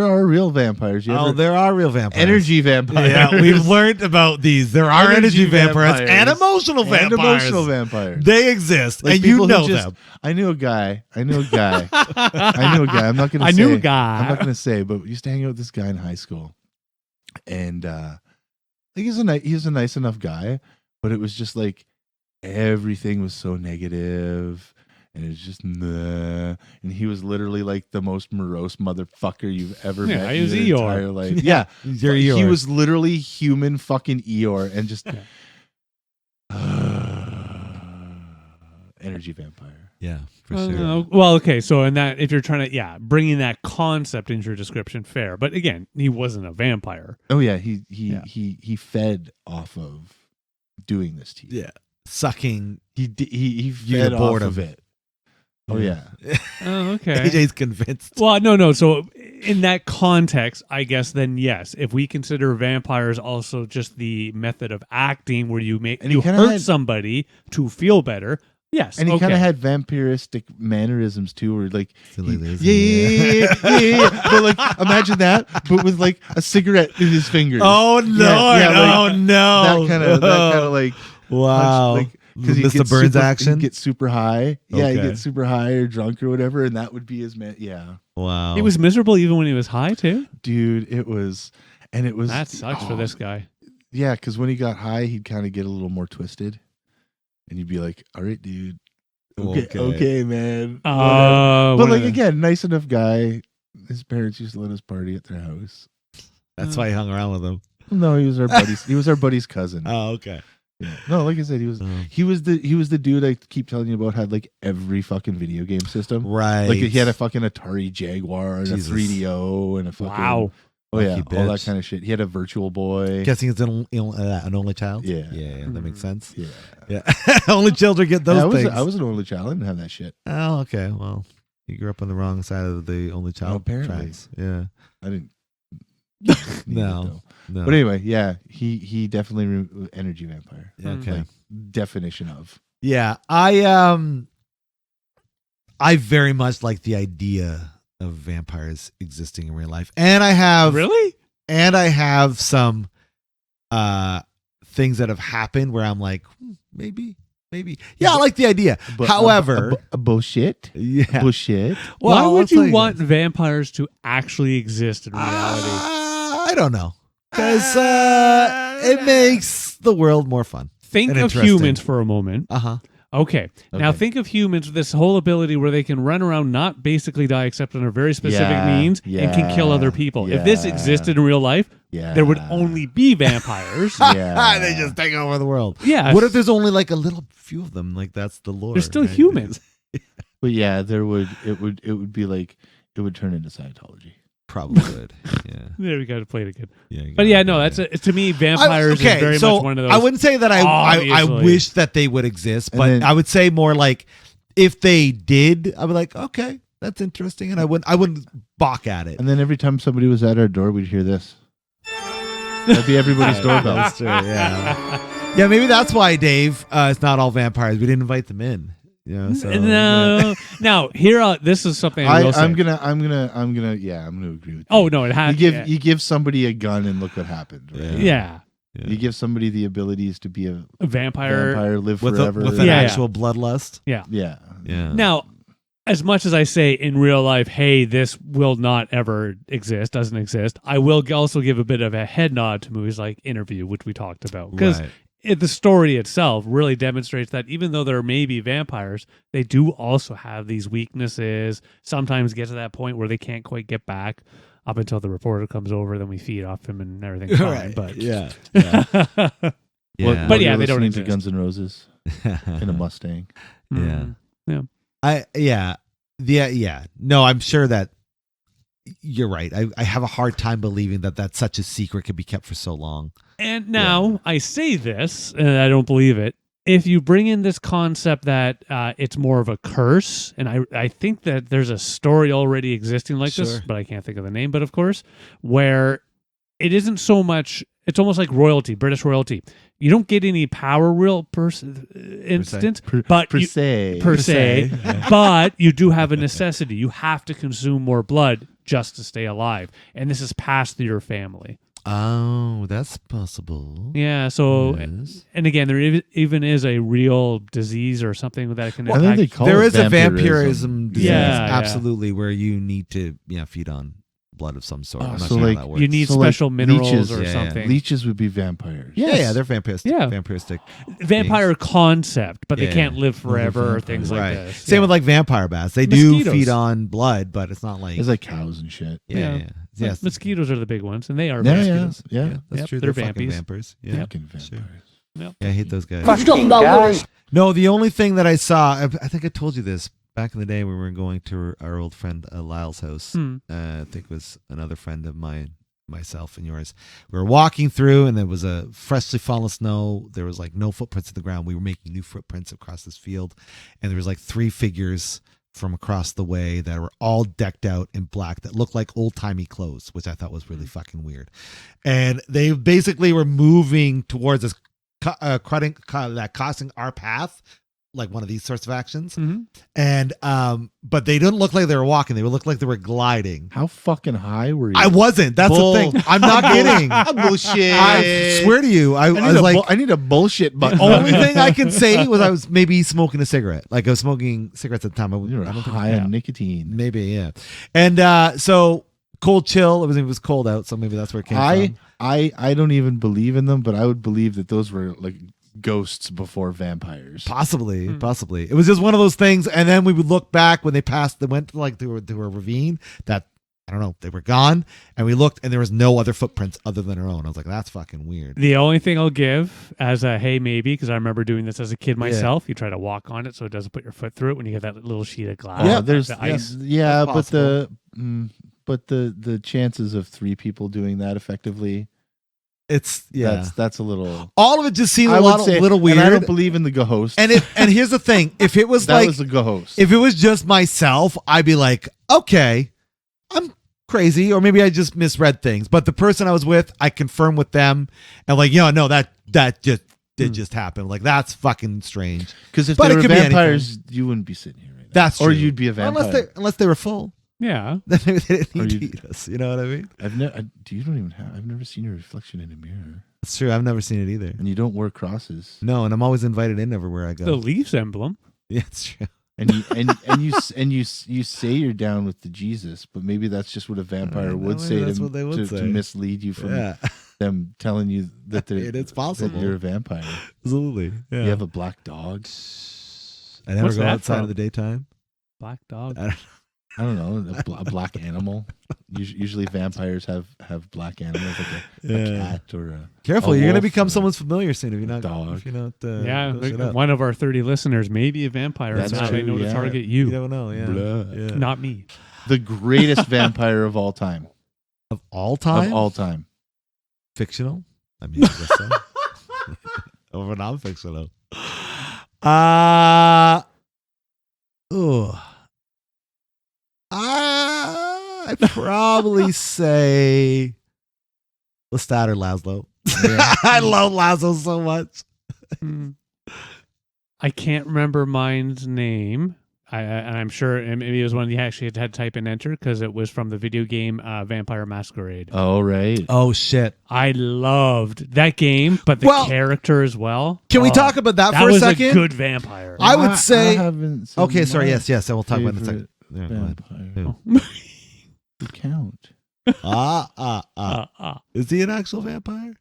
are real vampires. There are real vampires. Energy vampires. Yeah, we've learned about these. There are energy vampires, and emotional vampires. And emotional vampires. They exist, Like and you people who know just- them. I knew a guy. I'm not gonna say. I knew a guy. I'm not gonna say, but we used to hang out with this guy in high school, and I think he's a nice enough guy, but it was just like everything was so negative, and it was just meh. And he was literally like the most morose motherfucker you've ever Yeah, met he in was your Eeyore. entire life. Yeah, You're he Eeyore. was literally human fucking Eeyore, and just energy vampire. Yeah, for sure. Well, okay. So in that, if you're trying to, bringing that concept into your description, fair. But again, he wasn't a vampire. Oh yeah, he fed off of doing this to you. Yeah, sucking. He You fed get off bored of of it. Oh yeah. Oh, okay. AJ's convinced. Well, no. So in that context, I guess then yes, if we consider vampires also just the method of acting where you And he you kinda hurt had- somebody to feel better. Yes, And he okay. kind of had vampiristic mannerisms too, where like, Silly he- lazy. yeah. But like, imagine that, but with like a cigarette in his finger. Oh no! like, Oh no! that kind of like, wow. like because he Mr. gets Burns super, action. He'd get super high. Yeah, he Okay. gets super high or drunk or whatever, and that would be his man. Yeah, Wow. He was miserable even when he was high too. dude, it was That sucks for this guy. Yeah, because when he got high, he'd kind of get a little more twisted, and you'd be like, "All right, dude, okay, man." Oh, But like again, nice enough guy. His parents used to let us party at their house. That's why he hung around with him. No, he was our buddy's. He was our buddy's cousin. Oh, okay. Yeah. No, like I said, he was. Oh. He was the dude I keep telling you about. Had like every fucking video game system. Right. Like he had a fucking Atari Jaguar and Jesus. a 3DO and a fucking Wow. Oh yeah, Lucky all that bitch. kind of shit. He had a Virtual Boy. Guessing it's an only child. Yeah. Yeah, that makes sense. Yeah, Yeah, only children get those Yeah, things. I was an only child. I didn't have that shit. Oh, okay. Well, you grew up on the wrong side of the only child. Apparently. tracks. Yeah. I didn't. No. No. But anyway, yeah, he definitely energy vampire. Okay. Like, definition of. Yeah, I very much like the idea of vampires existing in real life, and I have some things that have happened where I'm like, maybe. Yeah, I like the idea. However, bullshit. yeah. Bullshit. Why would it's you like- want vampires to actually exist in reality? I don't know, because it makes the world more fun. Think and of interesting. humans for a moment. Uh-huh. Okay. Now Okay. think of humans with this whole ability where they can run around, not basically die except under very specific means, and can kill other people. If this yeah. existed in real life, Yeah. there would only be vampires. Yeah. They just take over the world. Yeah. What if there's only like a little few of them? Like that's the lore. They're still right? humans. But yeah, there would it would be like it would turn into Scientology. Probably would. Yeah. There we go to play it again. Yeah. But yeah, no, that's to me, vampires is very so much one of those. I wouldn't say that I Obviously. wish that they would exist, And but then- I would say more like if they did, I would like, okay, that's interesting, and I wouldn't balk at it. And then every time somebody was at our door, we'd hear this. That'd be everybody's doorbell. That's true, yeah. Yeah, maybe that's why, Dave, it's not all vampires. We didn't invite them in. You know, so No. Now, here, this is something I will say. I'm gonna agree with you. Oh, no, it has. You give somebody a gun and look what happened. Right? Yeah. You give somebody the abilities to be a A vampire. live with forever. with an Yeah, actual bloodlust. Yeah. yeah. Yeah. Now, as much as I say in real life, hey, this will not ever exist, doesn't exist, I will also give a bit of a head nod to movies like Interview, which we talked about. Because Right. the story itself really demonstrates that even though there may be vampires, they do also have these weaknesses, sometimes get to that point where they can't quite get back up until the reporter comes over, then we feed off him and everything's fine. Right. But Yeah. yeah. Yeah. But yeah, you're they don't listening to exist. Guns N' Roses in a Mustang. Yeah. Yeah. Yeah. No, I'm sure that you're right. I have a hard time believing that such a secret could be kept for so long. And now I say this, and I don't believe it. if you bring in this concept that it's more of a curse, and I think that there's a story already existing like this, but I can't think of the name, but of course, where it isn't so much, it's almost like royalty, British royalty. You don't get any power real instance, but per se, but you do have a necessity. You have to consume more blood just to stay alive. And this is passed through your family. Oh, that's possible. Yeah, so, Yes. and again, there even is a real disease or something that can I think they attack. call There it is a vampirism disease, Yeah, yeah. absolutely, where you need to feed on blood of some sort. I'm not so sure how like, that works. You need So, like, special minerals leeches- or Yeah, yeah. something. Leeches would be vampires. yeah, they're vampiristic. Yeah. Vampiristic. Vampire concept, but they Yeah. can't live forever or vampires. things like Right. this. Same Yeah. with like vampire bats. They do Mosquitoes. feed on blood, but it's not like It's like cows and shit. yeah. Yes. Mosquitoes are the big ones, and they are Yeah, mosquitoes. yeah. That's Yep, true. they're They're fucking vampies. vampires. Yeah. Fucking vampires. Yeah, I hate those guys. Fucking guy. No, the only thing that I saw, I think I told you this back in the day when we were going to our old friend Lyle's house. I think it was another friend of mine, myself and yours. We were walking through and there was a freshly fallen snow. There was like no footprints in the ground. We were making new footprints across this field. And there was like 3 figures from across the way that were all decked out in black that looked like old-timey clothes, which I thought was really fucking weird. And they basically were moving towards us, crossing our path, like one of these sorts of actions. And but they didn't look like they were walking. They looked like they were gliding. How fucking high were you? I wasn't. That's the thing. I'm not kidding. Bullshit. I swear to you, I was like, I need a bullshit button. the only thing I can say was I was maybe smoking a cigarette. Like I was smoking cigarettes at the time. You were I don't think high on nicotine. maybe, yeah. And so cold chill. It was cold out, so maybe that's where it came from. I don't even believe in them, but I would believe that those were like ghosts before vampires. Possibly. It was just one of those things. And then we would look back when they went to a ravine that, I don't know, they were gone. And we looked and there was no other footprints other than our own. I was like, that's fucking weird. The only thing I'll give as a hey maybe, because I remember doing this as a kid myself, you try to walk on it so it doesn't put your foot through it when you get that little sheet of glass. Yeah, there's the ice. yeah, That's but the chances of 3 people doing that effectively, It's, that's a little. all of it just seemed I a would say, little weird. and I don't believe in the ghost. And here's the thing. If it was that like, was the ghost. if it was just myself, I'd be like, okay, I'm crazy, or maybe I just misread things. But the person I was with, I confirmed with them, and like, no, that just did just happen. Like, that's fucking strange. Because if but they it were could be vampires, you wouldn't be sitting here right now. That's or true. you'd be a vampire. Unless they were full. Yeah. Then maybe they didn't Or need to you'd- eat us. You know what I mean? I've never seen your reflection in a mirror, It's true. I've never seen it either. and you don't wear crosses. No, and I'm always invited in everywhere I go. The Leafs emblem. Yeah, it's true. And you say you're down with the Jesus, but maybe that's just what a vampire know, would maybe say that's to, what they would to say. mislead you from Yeah, them telling you that they're it's that possible. you're a vampire. Absolutely. Yeah. You have a black dog. I never What's go that outside from? in the daytime. Black dog. I don't know, a black animal. Usually vampires have black animals, like a cat or a Careful, a you're gonna wolf become or- someone's familiar soon if you're not. dog. If you're not. Yeah, shut up. one of our 30 listeners may be a vampire. That's That's how they true, know to yeah. target You you. don't know. Yeah. Blah. Yeah. Not me. the greatest vampire of all time. Of all time. Of all time. Fictional. I mean, I guess so. Over non-fictional. I'd probably say Lestat or Laszlo. I love Laszlo so much. I can't remember mine's name. And I'm sure maybe it was one you actually had to type in enter because it was from the video game Vampire Masquerade. Oh, right. Oh shit! I loved that game, but the character as well. Can we talk about that for a was second? a good vampire. I would say. haven't said Okay, sorry. my Yes. I will talk about it in a second. favorite Yeah, go ahead. vampire. Who? The Count. Is he an actual vampire?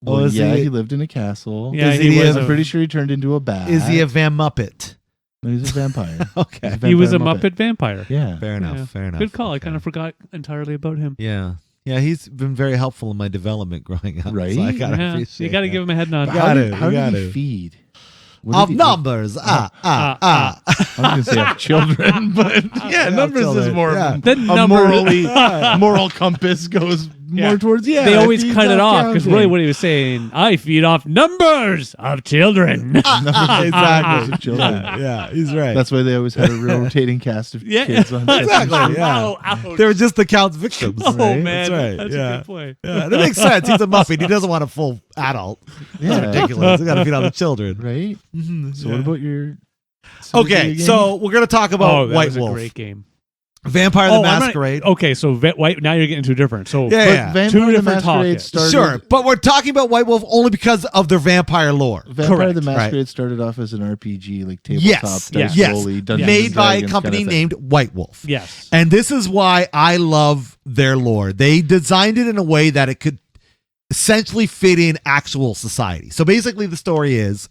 Well, is yeah, he- he lived in a castle. Yeah, Is he he was. I'm pretty sure he turned into a bat. Is he a Van Muppet? No, he's a vampire. Okay. He was a vampire Muppet vampire. Yeah. Fair enough. Yeah. Fair enough. Good call. I Okay. kind of forgot entirely about him. Yeah. Yeah, he's been very helpful in my development growing up. Right? So I gotta Yeah, appreciate you got to that. give him a head nod. Got How it, did, how you did got he it. feed? What Of did he- numbers. I was going to say of children, but yeah, numbers children. is more Yeah. of The a number- moral compass goes more towards They always feeds cut it off because counting. really what he was saying, I feed off numbers of children. Exactly. Children. Yeah, he's right. That's why they always had a rotating cast of kids on exactly. Yeah, Ow, ouch. they were just the count's victims. Oh right? man, That's right. that's Yeah. a good play. Yeah, that makes sense. He's a muffin. He doesn't want a full adult. Yeah. That's ridiculous. They got to feed on the children. Right? So what about your Okay, so we're gonna talk about That White was Wolf, a great game. Vampire the I'm not- Masquerade. Okay, so White. Now you're getting too different. So Yeah, yeah. Vampire Two the different Masquerade topics. started Sure, but we're talking about White Wolf only because of their vampire lore. Vampire Correct. the Masquerade Right. started off as an RPG, like tabletop, Yes, dice yes, rolly, Dungeons made and by a Dragons company kind of thing. named White Wolf. yes, And this is why I love their lore. They designed it in a way that it could essentially fit in actual society. So basically, the story is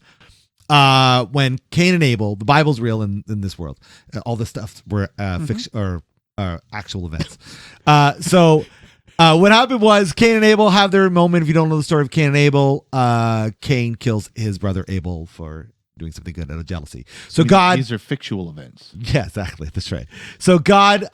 when Cain and Abel, the Bible's real in this world. All this stuff were fiction or actual events. So what happened was Cain and Abel have their moment. If you don't know the story of Cain and Abel, Cain kills his brother Abel for doing something good out of jealousy. So God, These are fictional events. yeah, exactly. That's right. So God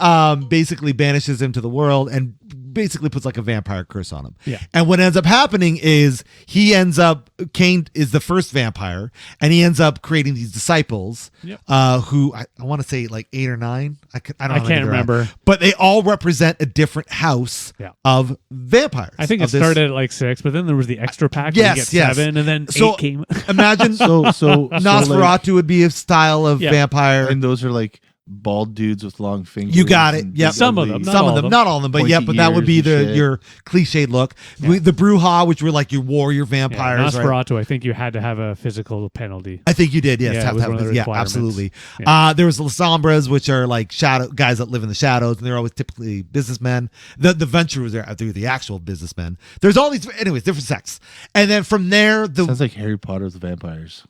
basically banishes him to the world and basically puts like a vampire curse on him. Yeah. And what ends up happening is Cain is the first vampire, and he ends up creating these disciples Yep. who I want to say like 8 or 9. I don't know I how many can't there are. remember. But they all represent a different house Yeah. of vampires. I think of it this- started at like 6, but then there was the extra pack. where you Yes, get yes. 7, and then So 8 came. Imagine So Nosferatu would be a style of Yeah. vampire. and those are like bald dudes with long fingers. You got it. and Yep. Some of ugly- them, Some all of of them, them. not all of them, but Pointy yeah, but that would be ears and shit. your cliched look. The Bruja, which were like your warrior vampires, right? Nosferatu, I think you had to have a physical penalty. I think you did, yes. Yeah, have it was to have one of this. the Yeah, requirements. absolutely. Yeah. There was the Sombras, which are like shadow guys that live in the shadows, and they're always typically businessmen. The Venturers are the actual businessmen. There's all these, anyways, different sects, and then from there, Sounds like Harry Potter with vampires.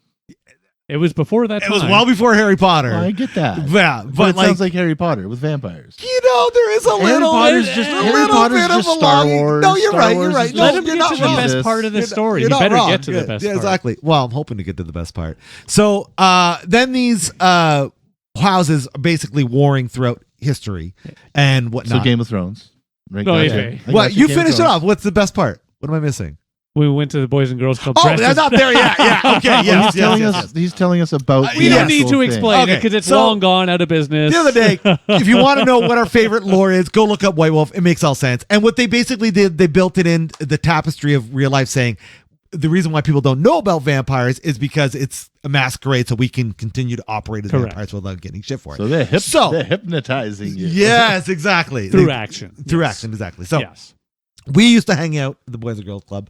It was before that it time. was well before Harry Potter. Oh, I get that. Yeah, But but it sounds like Harry Potter with vampires. you know, there is a little. Potter's just- a Harry little Potter's bit of just a Star longing. Wars. No, you're Star right. Wars You're right. is No, Let him you're get not to the wrong. best part of the story. You're You not better wrong. get to the Yeah, best yeah, part. exactly. Well, I'm hoping to get to the best part. So then these houses are basically warring throughout history and whatnot. So Game of Thrones. Right? No, Gotcha. okay. I What gotcha, you Game of finish it Thrones. off? What's the best part? What am I missing? We went to the Boys and Girls Club. Oh, dressed they're as- not there yet. Yeah. Okay. Well, Yes. he's telling yes, us. yes. He's telling us about. We the don't need actual to thing. explain it Okay, because it's so- long gone out of business. The other day, if you want to know what our favorite lore is, go look up White Wolf. It makes all sense. And what they basically did, they built it in the tapestry of real life, saying the reason why people don't know about vampires is because it's a masquerade, so we can continue to operate as Correct. vampires without getting shit for it. So they're So- they're hypnotizing you. Yes, exactly. through They- action. Through Yes. action, exactly. So yes. we used to hang out at the Boys and Girls Club.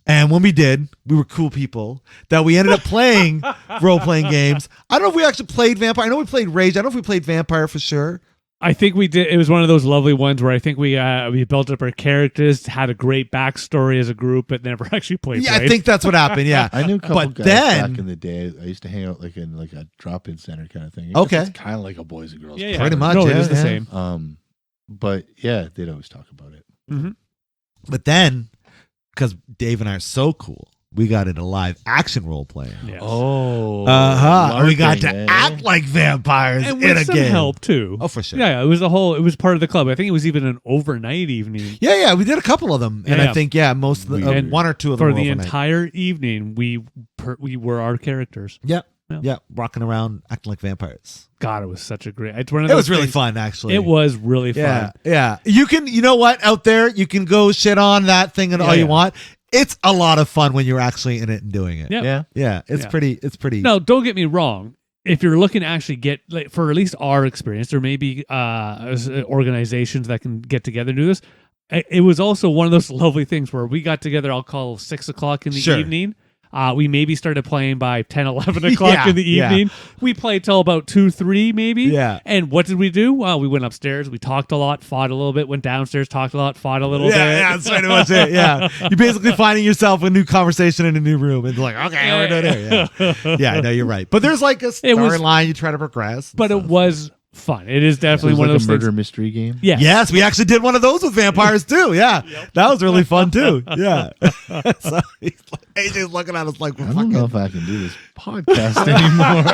And when we did, we were cool people that we ended up playing role-playing games. I don't know if we actually played Vampire. I know we played Rage. I don't know if we played Vampire for sure. I think we did. It was one of those lovely ones where I think we built up our characters, had a great backstory as a group, but never actually played. Yeah, I think that's what happened. Yeah. I knew a couple But guys then- back in the day. I used to hang out like in like a drop-in center kind of thing. Okay. It's kind of like a Boys and Girls. Yeah, Club. yeah. Pretty much, No, it yeah, is the yeah. same. But yeah, they'd always talk about it. But then, because Dave and I are so cool, we got into live action role playing. Yes. Oh, We got to LARPing, eh? act like vampires and in with a some game. help too. Oh, for sure. Yeah, it was it was part of the club. I think it was even an overnight evening. Yeah, we did a couple of them, and Yeah. I think most of the And one or two of them For were the overnight. entire evening, we were our characters. Yeah, Yeah. yeah, rocking around acting like vampires. God, it was such a great. It's one of It those was really things- fun, actually. It was really fun. Yeah, yeah. You know what? Out there, you can go shit on that thing and all you yeah. want. It's a lot of fun when you're actually in it and doing it. Yeah. Yeah. Yeah, it's Yeah. pretty. It's pretty. No, don't get me wrong. If you're looking to actually get, like, for at least our experience, there may be organizations that can get together and do this. It was also one of those lovely things where we got together, I'll call 6 o'clock in the Sure. evening. We maybe started playing by 10, 11 o'clock Yeah, in the yeah. evening. We played till about 2, 3 maybe. Yeah. And what did we do? Well, we went upstairs. We talked a lot, fought a little bit, went downstairs, talked a lot, fought a little bit. Yeah, that's pretty much it. Yeah, you're basically finding yourself a new conversation in a new room, and like, okay, we're doing it. Yeah, yeah, I know you're right. But there's like a It was- storyline you try to progress. But it was fun. It is It definitely was one like of a those murder things. mystery game. Yes. Yes, we actually did one of those with vampires too. Yeah, that was really fun too. Yeah. So he's like, AJ's looking at us like we're I don't know fucking. if I can do this podcast anymore.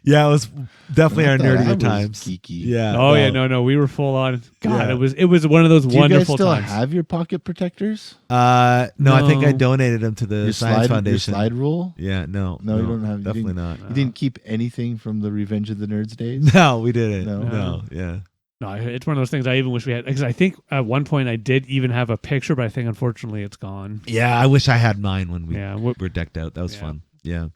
Yeah, it was definitely our That was nerdier times. geeky. Yeah. Oh yeah, no, we were full on. God, Yeah. it was one of those Do you guys wonderful still times. have your pocket protectors? No, I think I No. donated them to the Your Science Foundation. Your slide rule? Yeah, no, No, you don't have. Definitely not. You didn't keep anything from the Revenge of the Nerds days. No, we didn't. No. No, yeah. No, it's one of those things I even wish we had, because I think at one point I did even have a picture, but I think unfortunately it's gone. Yeah, I wish I had mine when we Yeah, were decked out. That was Yeah. fun. Yeah.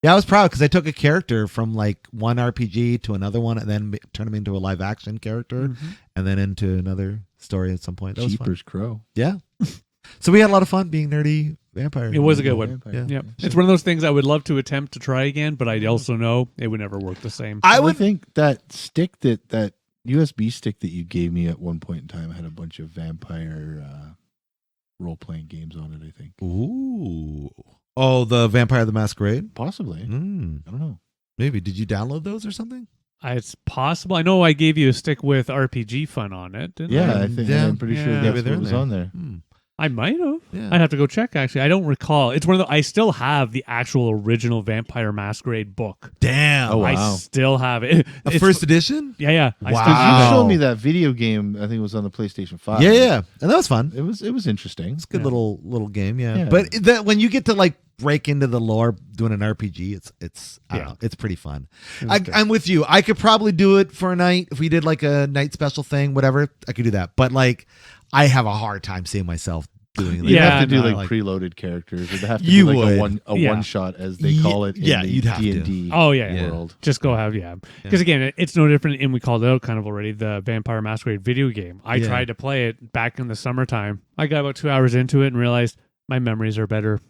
Yeah, I was proud because I took a character from like one RPG to another one and then turned him into a live action character and then into another story at some point. That was fun. Jeepers Crow. Yeah. So we had a lot of fun being nerdy vampires. It was a good one. Yeah. Yep. It's one of those things I would love to attempt to try again, but I also know it would never work the same. I would would think that stick that USB stick that you gave me at one point in time had a bunch of vampire role playing games on it. I think Ooh. Oh, the Vampire the Masquerade? possibly. I don't know. Maybe. Did you download those or something? It's possible. I know I gave you a stick with RPG fun on it. Didn't Yeah, I? I think Yeah. I'm pretty sure Yeah. that's Maybe they're what was there. on there. I might have. Yeah. I'd have to go check, actually. I don't recall. It's one of the, I still have the actual original Vampire Masquerade book. Damn. Oh, wow. I still have it. A It's- first edition? Yeah, yeah. I still Wow. Because have you it. showed me that video game. I think it was on the PlayStation 5. Yeah. And that was fun. It was interesting. It's a good Yeah. little game, yeah. Yeah. But that when you get to like break into the lore doing an RPG, it's I don't Yeah. know, it's pretty fun. It was good. I'm with you. I could probably do it for a night if we did like a night special thing, whatever. I could do that. But like, I have a hard time seeing myself doing. You Yeah, have to do no, like preloaded characters. It'd have to You be like would. a Yeah. one shot as they call it in Yeah, the you'd have to. D&D Oh, yeah, yeah. world. Just go have, yeah. Because again, it's no different, and we called it out kind of already, the Vampire Masquerade video game. I Yeah. tried to play it back in the summertime. I got about 2 hours into it and realized my memories are better.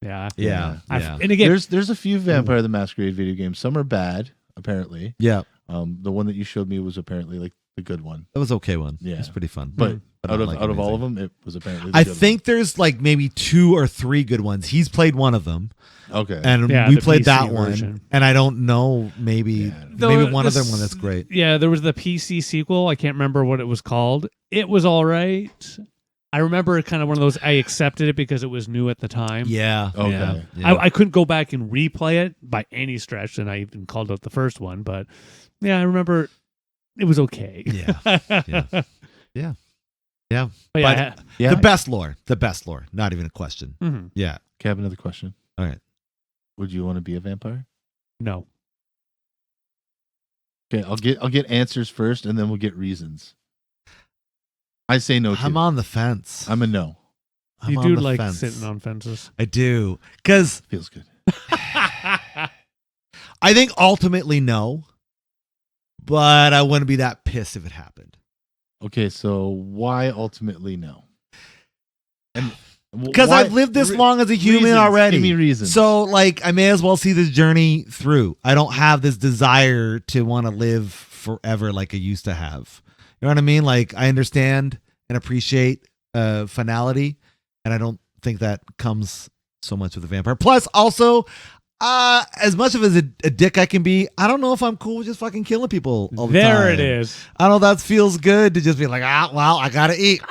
Yeah. Yeah. Yeah. And again, There's a few Vampire the Masquerade video games. Some are bad, apparently. Yeah. The one that you showed me was apparently like the good one. That was okay one. Yeah. It was pretty fun. But I out don't of like out of all of amazing. them, it was apparently the I good think there's like maybe 2 or 3 good ones. He's played one of them, one. Okay. and Yeah, we the played PC that one. version. And I don't know, maybe one other one that's great. Yeah, there was the PC sequel. I can't remember what it was called. It was all right. I remember it kind of one of those, I accepted it because it was new at the time. Yeah. Okay. Yeah. Yeah. I couldn't go back and replay it by any stretch, and I even called out the first one. But yeah, I remember it was okay. Yeah. Yeah. Yeah. Yeah. But yeah, Yeah. The best lore. Not even a question. mhm. Yeah. Okay, I have another question. All right. Would you want to be a vampire? No. Okay, I'll get answers first, and then we'll get reasons. I say no. I'm too. on the fence. I'm a no. I'm You on do the like fence. sitting on fences. I do. Because Feels good. I think ultimately no, but I wouldn't be that pissed if it happened. Okay, so why ultimately no? And Because why- I've lived this long as a human reasons. already. Give me reasons. So, like, I may as well see this journey through. I don't have this desire to want to live forever like I used to have. You know what I mean? Like, I understand and appreciate finality, and I don't think that comes so much with a vampire. Plus, also, as much of a dick I can be, I don't know if I'm cool with just fucking killing people all the time. There it is. I don't know, that feels good to just be like, well, I gotta eat.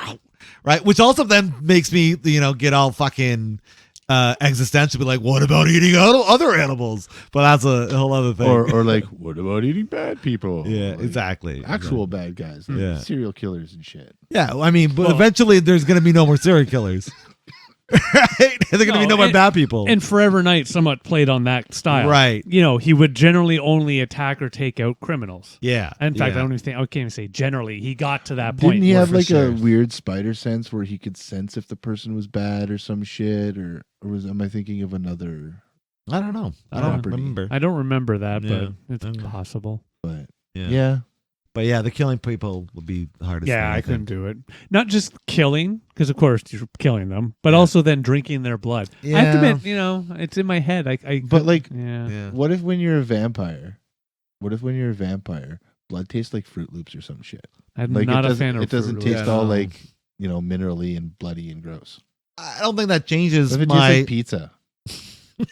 Right? Which also then makes me, get all fucking existential, be like, what about eating other animals? But that's a whole other thing. or like, what about eating bad people? yeah, Like, exactly. Actual bad guys, like Yeah. serial killers and shit. Yeah, I mean, but Well- eventually there's gonna be no more serial killers. Right? There's gonna be no more and- bad people. And Forever Knight somewhat played on that style. Right. He would generally only attack or take out criminals. yeah. In fact, yeah. I can't even say generally. He got to that point. Didn't he where have for like sure. a weird spider sense where he could sense if the person was bad or some shit, or am I thinking of another? I don't know. I don't Property. remember. I don't remember that, Yeah. but it's Okay. possible. But Yeah. yeah. But yeah, the killing people would be the hardest. Yeah, thing, I couldn't think. do it. Not just killing, because of course you're killing them, but also then drinking their blood. I have to Yeah. admit, it's in my head. But like, yeah. Yeah. what if when you're a vampire, blood tastes like Fruit Loops or some shit? I'm Like not it a doesn't, fan of it doesn't Fruit taste Loops. all no. like minerally and bloody and gross. I don't think that changes What if it my. tastes like pizza?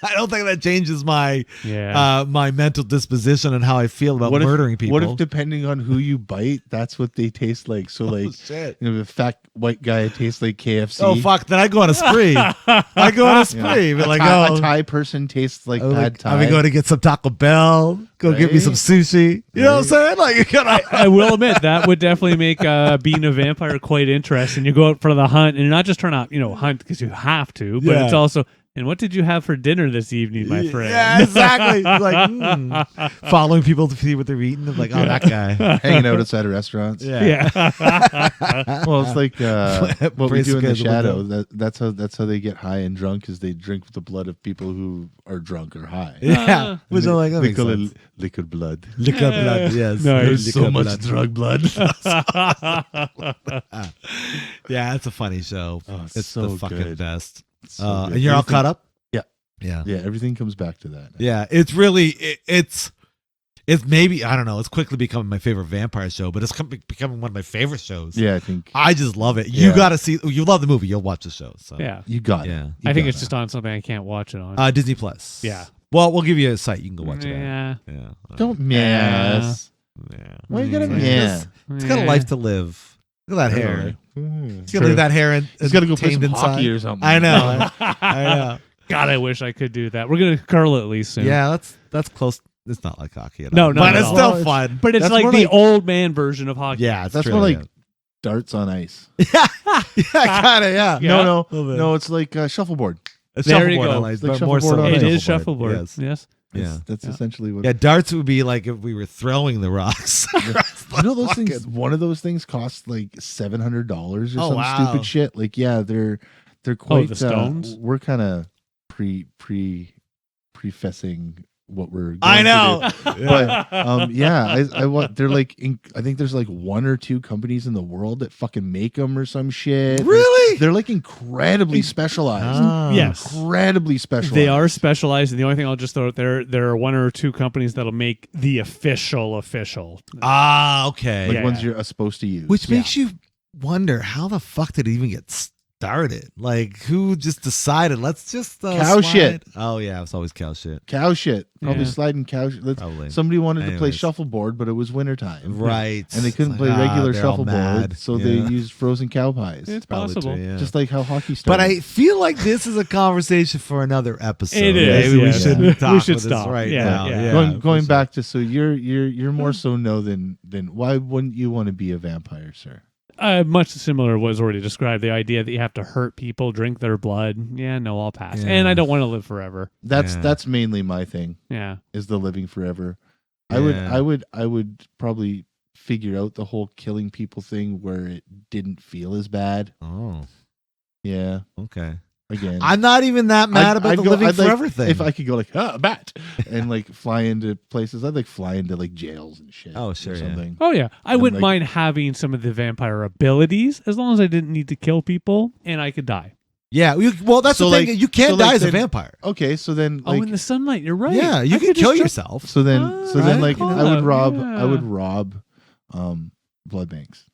I don't think that changes my Yeah. my mental disposition and how I feel about murdering people. What if, depending on who you bite, that's what they taste like? So, like, shit. you know, the fat white guy tastes like KFC. Oh fuck! Then I go on a spree. I go on a spree. But like, a Thai person tastes like pad Thai. I'm gonna go to get some Taco Bell. Go get me some sushi. You know what I'm saying? Like, you gotta. I will admit that would definitely make being a vampire quite interesting. You go out for the hunt, and you're not just trying to, hunt because you have to, but it's also, and what did you have for dinner this evening, my friend? Yeah, exactly. Like, following people to see what they're eating. I'm like, oh, that guy. hanging out outside of restaurants. Yeah. Well, it's like what we do in the Brace shadow. That's how they get high and drunk, is they drink the blood of people who are drunk or high. Yeah, which I'm like, that They makes call sense. it liquid blood. Liquor blood, yes. Nice. There's so Liquor much blood. drug blood. Yeah, it's a funny show. Oh, it's so the fucking good. best. So good. And you're all Everything- caught up? Yeah. Yeah. Yeah, everything comes back to that. Yeah, it's really it's maybe, I don't know, it's quickly becoming my favorite vampire show, but it's becoming one of my favorite shows. Yeah, I think I just love it. You Yeah. got to see. You love the movie. You'll watch the show. So Yeah. you got Yeah. it. I think got it's it. just on something I can't watch it on. Disney Plus. Yeah. Well, we'll give you a site. You can go watch it. At. Yeah. Yeah. Don't mess. Yeah. Why you gotta Yeah. mess? It's got a life to live. Look at that hair. It's gonna leave that hair in. He's got to go play tamed some inside. hockey or something. I know. I know. God, I wish I could do that. We're gonna curl at least soon. Yeah, that's close. It's not like hockey at No, all. not but at it's all. still Well, fun. But it's That's like more the like- old man version of hockey. Yeah, it's That's true, more like darts on ice. yeah, kind of. Yeah. Yeah. No, little bit. no, it's like shuffleboard. It's There you shuffleboard go. on ice, Like but more shuffleboard so on It ice. is shuffleboard. Yes. Yes. Yeah. That's essentially what. Yeah, darts would be like if we were throwing the rocks. You know those things. One of those things costs like $700 or some wow. stupid shit. Like, yeah, they're quite. the stones? We're kind of prefacing what we're. Going I to know. do. But yeah, I want. They're like. I think there's like one or two companies in the world that fucking make them or some shit. Really? They're like incredibly specialized. Ah. Yes. Incredibly specialized. They are specialized, and the only thing I'll just throw out there are one or two companies that'll make the official. Ah, okay. like Yeah. ones you're supposed to use. Which makes you wonder how the fuck did it even get started? Like, who just decided? Let's just Cow slide? shit. Oh yeah, it's always cow shit. Cow shit. Probably Yeah. sliding cow shit. Probably. Somebody wanted to play Anyways. shuffleboard, but it was wintertime. Right. And they couldn't It's play like, regular they're all shuffleboard, mad. so Yeah. they used frozen cow pies. It's Probably possible. true, yeah. Just like how hockey But started. I feel like this is a conversation for another episode. It is, Maybe we yes. shouldn't We talk should with this stop. right Yeah, now. yeah. going back to, so you're more so no than why wouldn't you want to be a vampire, sir? Much similar to what was already described. The idea that you have to hurt people, drink their blood. Yeah, no, I'll pass. Yeah. And I don't want to live forever. That's mainly my thing, Yeah. is the living forever. Yeah. I would probably figure out the whole killing people thing where it didn't feel as bad. Oh, Yeah. okay. Again, I'm not even that mad about the living I'd like- forever thing. If I could go like a bat and like fly into places, I'd like fly into like jails and shit. Oh, sure, or yeah. something. Oh yeah, I And, wouldn't like- mind having some of the vampire abilities as long as I didn't need to kill people and I could die. yeah, well, that's So, the thing. like- You can't so, die like, as a then- vampire. Okay, so then Oh, like in the sunlight, you're right. Yeah, you I can could kill just yourself. so then right? like Hold I would up, rob yeah. I would rob blood banks.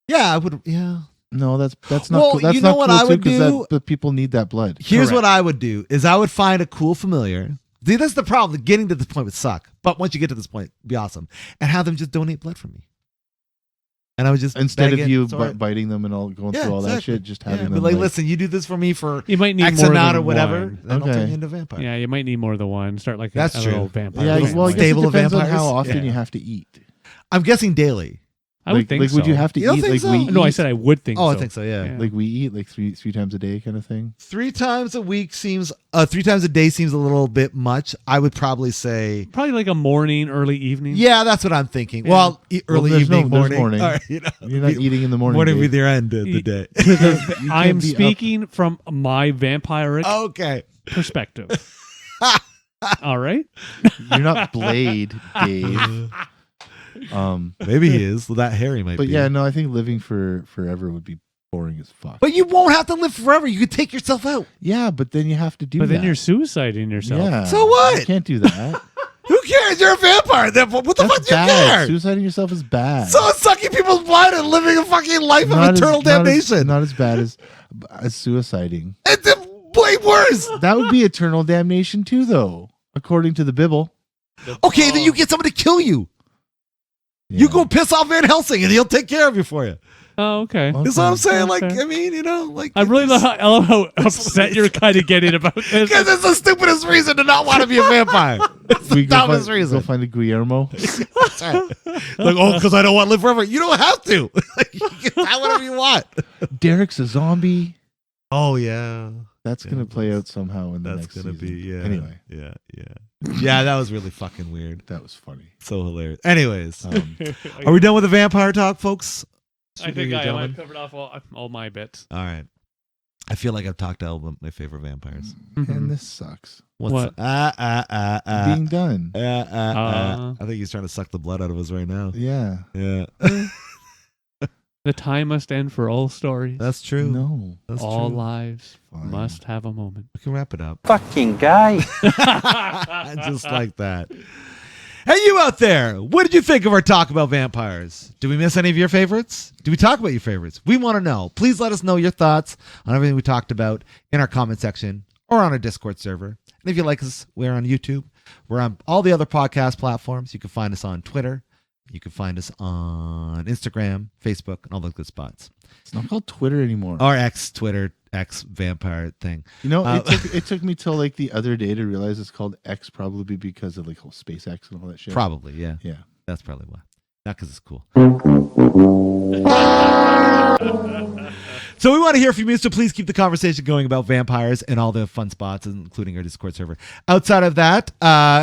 Yeah, I would. Yeah. No, that's not Well, cool. That's you know not what cool I too, would 'cause do? the people need that blood. Here's Correct. what I would do: is I would find a cool familiar. See, that's the problem. Getting to this point would suck, but once you get to this point, it'd be awesome, and have them just donate blood for me. And I would just Instead beg of it, you sorry. biting them and all going Yeah, through all that exactly. shit, just Yeah, having but them like, listen, you do this for me for You might need X more amount than or whatever, one. then I'll turn Okay. you into a vampire. Yeah, you might need more than one. Start like That's a true. little vampire. Yeah, family. well, I guess Stable it of depends on vampires? how often Yeah. you have to eat. I'm guessing daily. I would like, think like so. would you have to You don't eat think like so? we No, I eat? said I would think Oh, so. I think so. Yeah. Yeah. Like we eat like three times a day kind of thing. 3 times a week seems 3 times a day seems a little bit much. I would probably say, Probably like a morning, early evening. yeah, that's what I'm thinking. Yeah. Well, early there's evening, no- there's morning. morning. All right, you know, You're not eating in the morning. morning Dave. with your end of the day. You I'm can't be up- speaking from my vampiric Okay. perspective. All right. You're not Blade, Dave. Maybe he is. Well, that Harry might But be. yeah, no, I think living forever would be boring as fuck. But you won't have to live forever. You could take yourself out. yeah, but then you have to do But that. then you're suiciding yourself. Yeah. So what? You can't do that. Who cares? You're a vampire. Then what the That's fuck do you bad. care? Suiciding yourself is bad. So it's sucking people's blood and living a fucking life of Not as- eternal not as- damnation. Not as bad as suiciding. And then way worse. That would be eternal damnation too, though, according to the Bible. Okay, then you get someone to kill you. Yeah. You go piss off Van Helsing and he'll take care of you for you. Oh, okay. Well, That's what I'm saying. Like, Okay. I mean, you know, like. I really love how upset you're kind of getting about this. Because it's the stupidest reason to not want to be a vampire. It's the We go dumbest find, reason. go find a Guillermo. That's right. Like, oh, because I don't want to live forever. You don't have to. You can have whatever you want. Derek's a zombie. Oh, yeah. That's gonna play out somehow in the That's next going to be, season. yeah. Anyway, Yeah, that was really fucking weird. that was funny. So hilarious. Anyways, Um, are we done with the vampire talk, folks? I think Speaking of I gentlemen. have covered off all my bits. All right. I feel like I've talked to all of my favorite vampires. and this sucks. What? Being done. I think he's trying to suck the blood out of us right now. Yeah. Yeah. The time must end for all stories. That's true. No. That's all true. lives Fine. must have a moment. We can wrap it up. Fucking guy. Just like that. Hey, you out there, what did you think of our talk about vampires? Did we miss any of your favorites? Did we talk about your favorites? We want to know. Please let us know your thoughts on everything we talked about in our comment section or on our Discord server. And if you like us, we're on YouTube. We're on all the other podcast platforms. You can find us on Twitter. You can find us on Instagram, Facebook, and all those good spots. It's not called Twitter anymore. Or Twitter, vampire thing. You know, it took me till like the other day to realize it's called X, probably because of like whole SpaceX and all that shit. Probably, yeah. Yeah. That's probably why. Not because it's cool. So we want to hear from you, so please keep the conversation going about vampires and all the fun spots, including our Discord server. Outside of that,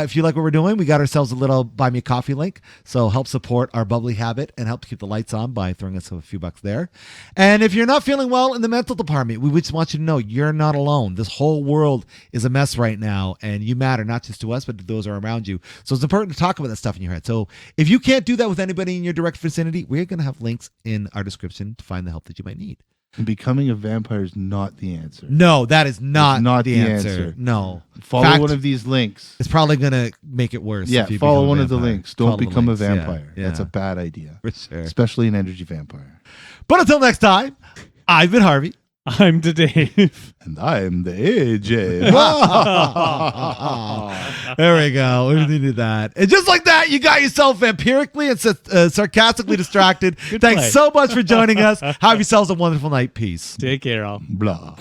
if you like what we're doing, we got ourselves a little Buy Me a Coffee link. So help support our bubbly habit and help keep the lights on by throwing us a few bucks there. And if you're not feeling well in the mental department, we just want you to know you're not alone. This whole world is a mess right now, and you matter, not just to us, but to those who are around you. So it's important to talk about that stuff in your head. So if you can't do that with anybody in your direct vicinity, we're going to have links in our description to find the help that you might need. And becoming a vampire is not the answer. No, that is not the answer. answer. No. Follow Fact, one of these links. it's probably going to make it worse. Yeah, if you follow become a one of the vampire. links. Don't Follow the become links. a Yeah, vampire. yeah. That's a bad idea. For sure. Especially an energy vampire. But until next time, I've been Harvey. I'm to Dave. And I'm the AJ. There we go. We needed that. And just like that, you got yourself vampirically and sarcastically distracted. Thanks play. so much for joining us. Have yourselves a wonderful night. Peace. Take care, all. Blah.